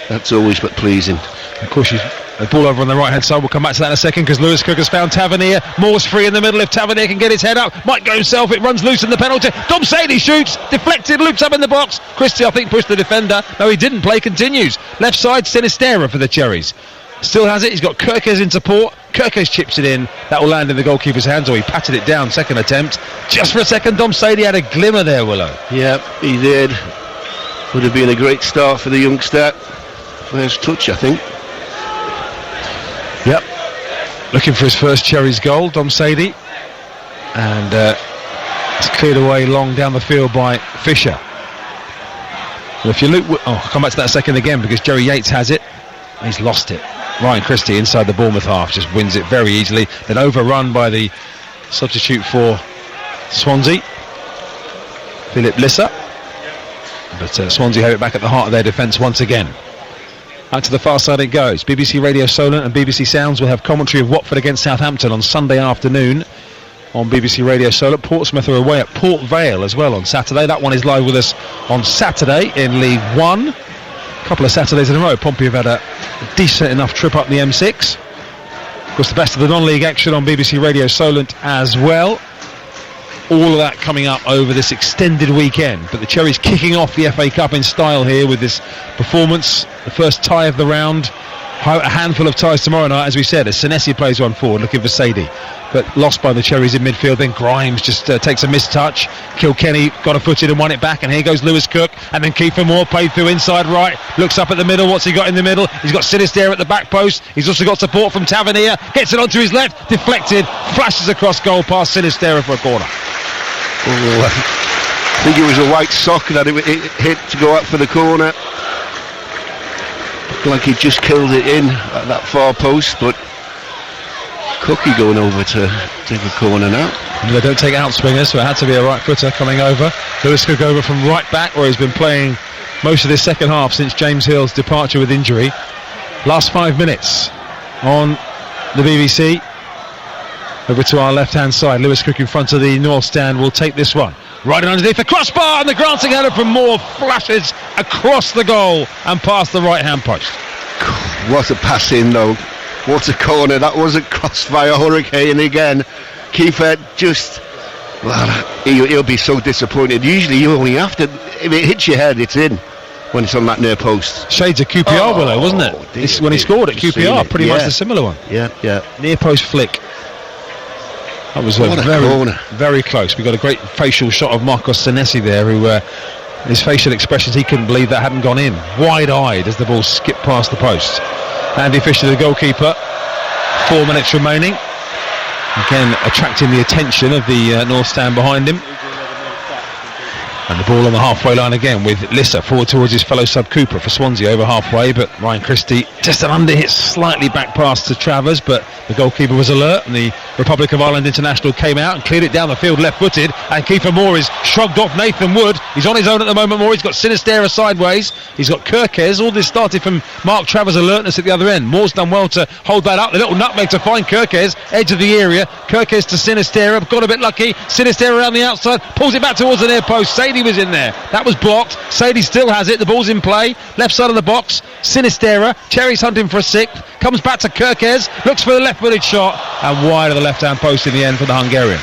[SPEAKER 2] that's always but pleasing.
[SPEAKER 1] Of course, the ball over on the right hand side. We'll come back to that in a second, because Lewis Cook has found Tavernier. Moore's free in the middle. If Tavernier can get his head up, might go himself. It runs loose in the penalty. Dom Sadie shoots, deflected, loops up in the box. Christie, I think, pushed the defender. No, he didn't. Play continues. Left side, Sinistera for the Cherries. Still has it. He's got Kirkes in support. Kirkes chips it in. That will land in the goalkeeper's hands, or he patted it down. Second attempt. Just for a second, Dom Sadie had a glimmer there, Willow.
[SPEAKER 2] Yeah, he did. Would have been a great start for the youngster. First touch, I think.
[SPEAKER 1] Yep. Looking for his first Cherries goal, Dom Sadie. And it's cleared away long down the field by Fisher. Well, if you look... I'll come back to that second again, because Jerry Yates has it. He's lost it. Ryan Christie inside the Bournemouth half just wins it very easily. Then overrun by the substitute for Swansea, Philip Lisser. But Swansea have it back at the heart of their defence once again. Out to the far side it goes. BBC Radio Solent and BBC Sounds will have commentary of Watford against Southampton on Sunday afternoon on BBC Radio Solent. Portsmouth are away at Port Vale as well on Saturday. That one is live with us on Saturday in League One. A couple of Saturdays in a row. Pompey have had a decent enough trip up the M6. Of course, the best of the non-league action on BBC Radio Solent as well. All of that coming up over this extended weekend. But the Cherries kicking off the FA Cup in style here with this performance. The first tie of the round. A handful of ties tomorrow night, as we said, as Senesi plays one forward looking for Sadie, but lost by the Cherries in midfield. Then Grimes just takes a missed touch. Kilkenny got a foot in and won it back, and here goes Lewis Cook, and then Kiefer Moore played through inside right, looks up at the middle. What's he got in the middle? He's got Sinistera at the back post. He's also got support from Tavernier, gets it onto his left, deflected, flashes across goal past Sinistera for a corner.
[SPEAKER 2] I think it was a white sock that it hit to go out for the corner. Looked like he just killed it in at that far post, but Cookie going over to take a corner now.
[SPEAKER 1] They don't take out swingers, so it had to be a right footer coming over. Lewis Cook over from right back, where he's been playing most of this second half since James Hill's departure with injury. Last 5 minutes on the BBC. Over to our left hand side. Lewis Cook in front of the North stand will take this one. Right underneath the crossbar, and the glancing header from Moore flashes across the goal and past the right hand post.
[SPEAKER 2] What a pass in though. What a corner. That wasn't crossed by a hurricane again. Kiefer just... Well, he'll be so disappointed. Usually you only have to... If it hits your head, it's in. When it's on that near post.
[SPEAKER 1] Shades of QPR below, wasn't it? It's when he scored at QPR, pretty much the similar one.
[SPEAKER 2] Yeah.
[SPEAKER 1] Near post flick. That was very close. We got a great facial shot of Marcos Senesi there, who his facial expressions, he couldn't believe that hadn't gone in. Wide-eyed as the ball skipped past the post. Andy Fisher, the goalkeeper, 4 minutes remaining. Again, attracting the attention of the North Stand behind him. And the ball on the halfway line again with Lissa forward towards his fellow sub Cooper for Swansea over halfway, but Ryan Christie just an under hit slightly back pass to Travers, but the goalkeeper was alert and the Republic of Ireland international came out and cleared it down the field left footed, and Kiefer Moore is shrugged off Nathan Wood. He's on his own at the moment. Moore, he's got Sinistera sideways, he's got Kirkes. All this started from Mark Travers' alertness at the other end. Moore's done well to hold that up, the little nutmeg to find Kirkes, edge of the area. Kirkes to Sinistera, got a bit lucky. Sinistera around the outside, pulls it back towards the near post. Sadie was in there, that was blocked. Sadie still has it, the ball's in play, left side of the box. Sinistera, Cherry's hunting for a sixth, comes back to Kirkes, looks for the left-footed shot, and wide of the left-hand post in the end for the Hungarian.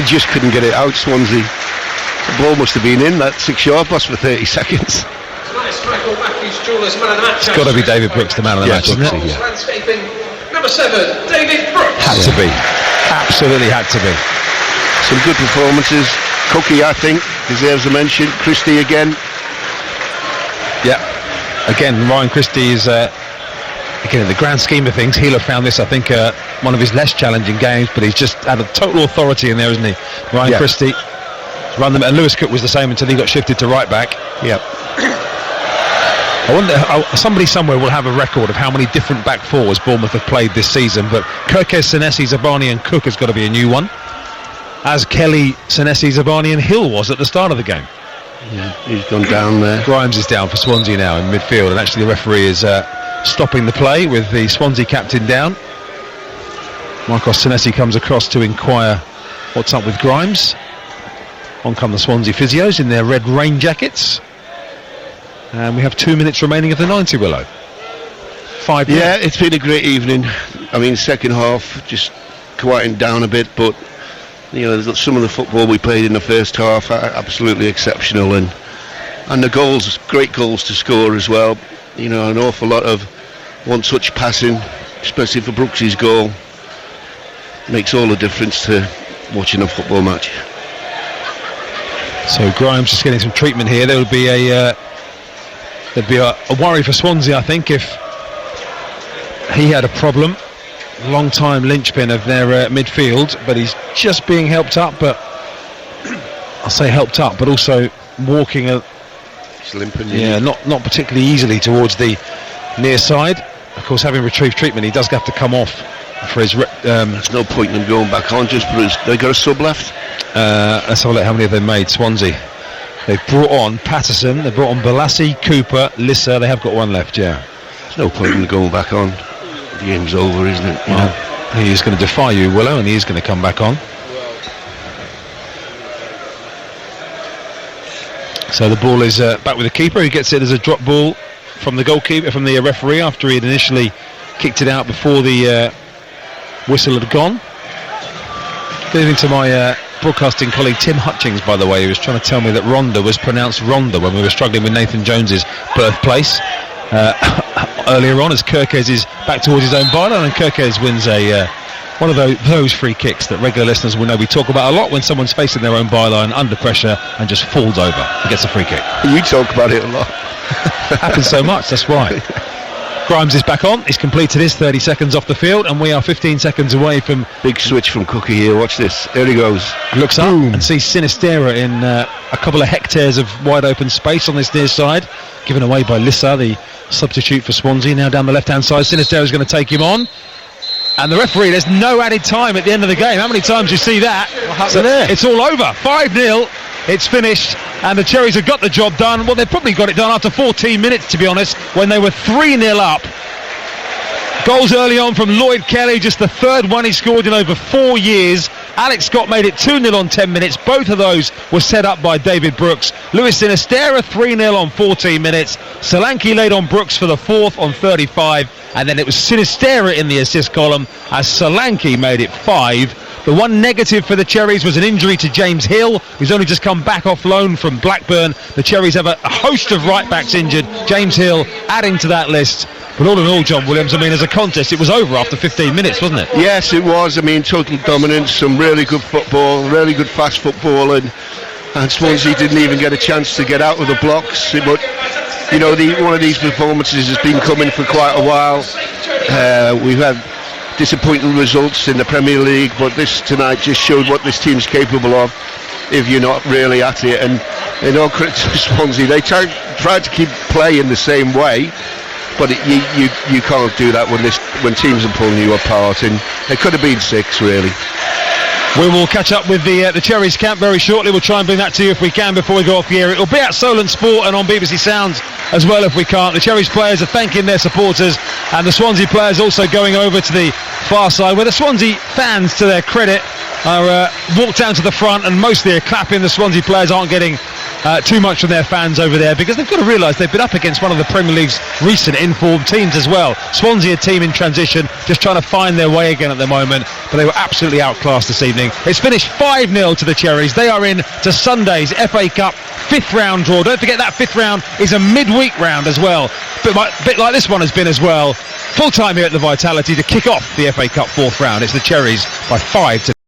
[SPEAKER 2] Just couldn't get it out, Swansea. The ball must have been in that 6-yard pass for 30 seconds.
[SPEAKER 1] It's got to be David Brooks the man of the match, isn't it?
[SPEAKER 3] Landscaping number 7, David Brooks.
[SPEAKER 1] Had to be, absolutely had to be.
[SPEAKER 2] Some good performances. Cookie, I think, deserves a mention. Christie again.
[SPEAKER 1] Yeah, again, Ryan Christie is, again, in the grand scheme of things, he'll have found this, I think, one of his less challenging games, but he's just had a total authority in there, isn't he? Ryan Christie run them, and Lewis Cook was the same until he got shifted to right back.
[SPEAKER 2] Yep.
[SPEAKER 1] I wonder, somebody somewhere will have a record of how many different back fours Bournemouth have played this season, but Kirkes, Senesi, Zabani and Cook has got to be a new one, as Kelly, Senesi, Zabani and Hill was at the start of the game.
[SPEAKER 2] Yeah, he's gone down there.
[SPEAKER 1] Grimes is down for Swansea now in midfield, and actually the referee is stopping the play with the Swansea captain down. Marcos Senesi comes across to inquire what's up with Grimes. On come the Swansea physios in their red rain jackets, and we have 2 minutes remaining of the 90, Willow. 5 minutes.
[SPEAKER 2] Yeah, it's been a great evening. I mean, second half just quieting down a bit, but you know, some of the football we played in the first half are absolutely exceptional, and the goals, great goals to score as well. You know, an awful lot of one-touch passing, especially for Brooks' goal, makes all the difference to watching a football match.
[SPEAKER 1] So Grimes just getting some treatment here. There would be a worry for Swansea, I think, if he had a problem. Long time linchpin of their midfield, but he's just being helped up. But I'll say helped up, but also walking
[SPEAKER 2] He's limping.
[SPEAKER 1] Yeah, not particularly easily towards the near side. Of course, having retrieved treatment, he does have to come off for his.
[SPEAKER 2] There's no point in him going back on. Just they got a sub left.
[SPEAKER 1] Let's have a look. How many have they made? Swansea. They've brought on Patterson. They've brought on Balassi, Cooper, Lissa. They have got one left. Yeah.
[SPEAKER 2] There's no point in going back on. The game's over, isn't it? You know?
[SPEAKER 1] He is going to defy you, Willow, and he is going to come back on. So the ball is back with the keeper, who gets it as a drop ball from the goalkeeper, from the referee, after he had initially kicked it out before the whistle had gone. Good evening to my broadcasting colleague Tim Hutchings, by the way, who was trying to tell me that Rhonda was pronounced Rhonda when we were struggling with Nathan Jones's birthplace earlier on, as Kirkes is back towards his own byline, and Kirkes wins one of those free kicks that regular listeners will know we talk about a lot, when someone's facing their own byline under pressure and just falls over. He gets a free kick.
[SPEAKER 2] We talk about it a lot.
[SPEAKER 1] Happens so much, that's right. Grimes is back on. He's completed his 30 seconds off the field, and we are 15 seconds away from...
[SPEAKER 2] Big switch from Cookie here. Watch this. There he goes.
[SPEAKER 1] Looks up and sees Sinistera in a couple of hectares of wide open space on this near side, given away by Lissa, the substitute for Swansea. Now down the left-hand side, Sinistera is going to take him on. And the referee, there's no added time at the end of the game. How many times do you see that?
[SPEAKER 2] What happened there?
[SPEAKER 1] It's all over. 5-0. It's finished, and the Cherries have got the job done. Well, they've probably got it done after 14 minutes, to be honest, when they were 3-0 up. Goals early on from Lloyd Kelly, just the third one he scored in over 4 years. Alex Scott made it 2-0 on 10 minutes. Both of those were set up by David Brooks. Lewis Sinistera 3-0 on 14 minutes. Solanke laid on Brooks for the fourth on 35. And then it was Sinistera in the assist column as Solanke made it 5. The one negative for the Cherries was an injury to James Hill, who's only just come back off loan from Blackburn. The Cherries have a host of right-backs injured. James Hill adding to that list. But all in all, John Williams, I mean, as a contest, it was over after 15 minutes, wasn't it?
[SPEAKER 2] Yes, it was. I mean, total dominance, some really good football, really good fast football, and Swansea didn't even get a chance to get out of the blocks. But, you know, one of these performances has been coming for quite a while. We've had disappointing results in the Premier League, but this tonight just showed what this team's capable of if you're not really at it. And in all credit to Swansea, they tried to keep playing the same way, but you can't do that when teams are pulling you apart, and it could have been 6 really.
[SPEAKER 1] We will catch up with the Cherries camp very shortly. We'll try and bring that to you if we can before we go off the air. It'll be at Solent Sport and on BBC Sounds as well if we can't. The Cherries players are thanking their supporters, and the Swansea players also going over to the far side, where the Swansea fans, to their credit, are walked down to the front, and mostly are clapping. The Swansea players aren't getting too much from their fans over there, because they've got to realise they've been up against one of the Premier League's recent informed teams as well. Swansea, a team in transition, just trying to find their way again at the moment, but they were absolutely outclassed this evening. It's finished 5-0 to the Cherries. They are in to Sunday's FA Cup 5th round draw. Don't forget that 5th round is a midweek round as well, bit like this one has been as well. Full time here at the Vitality to kick off the FA Cup 4th round. It's the Cherries by 5 to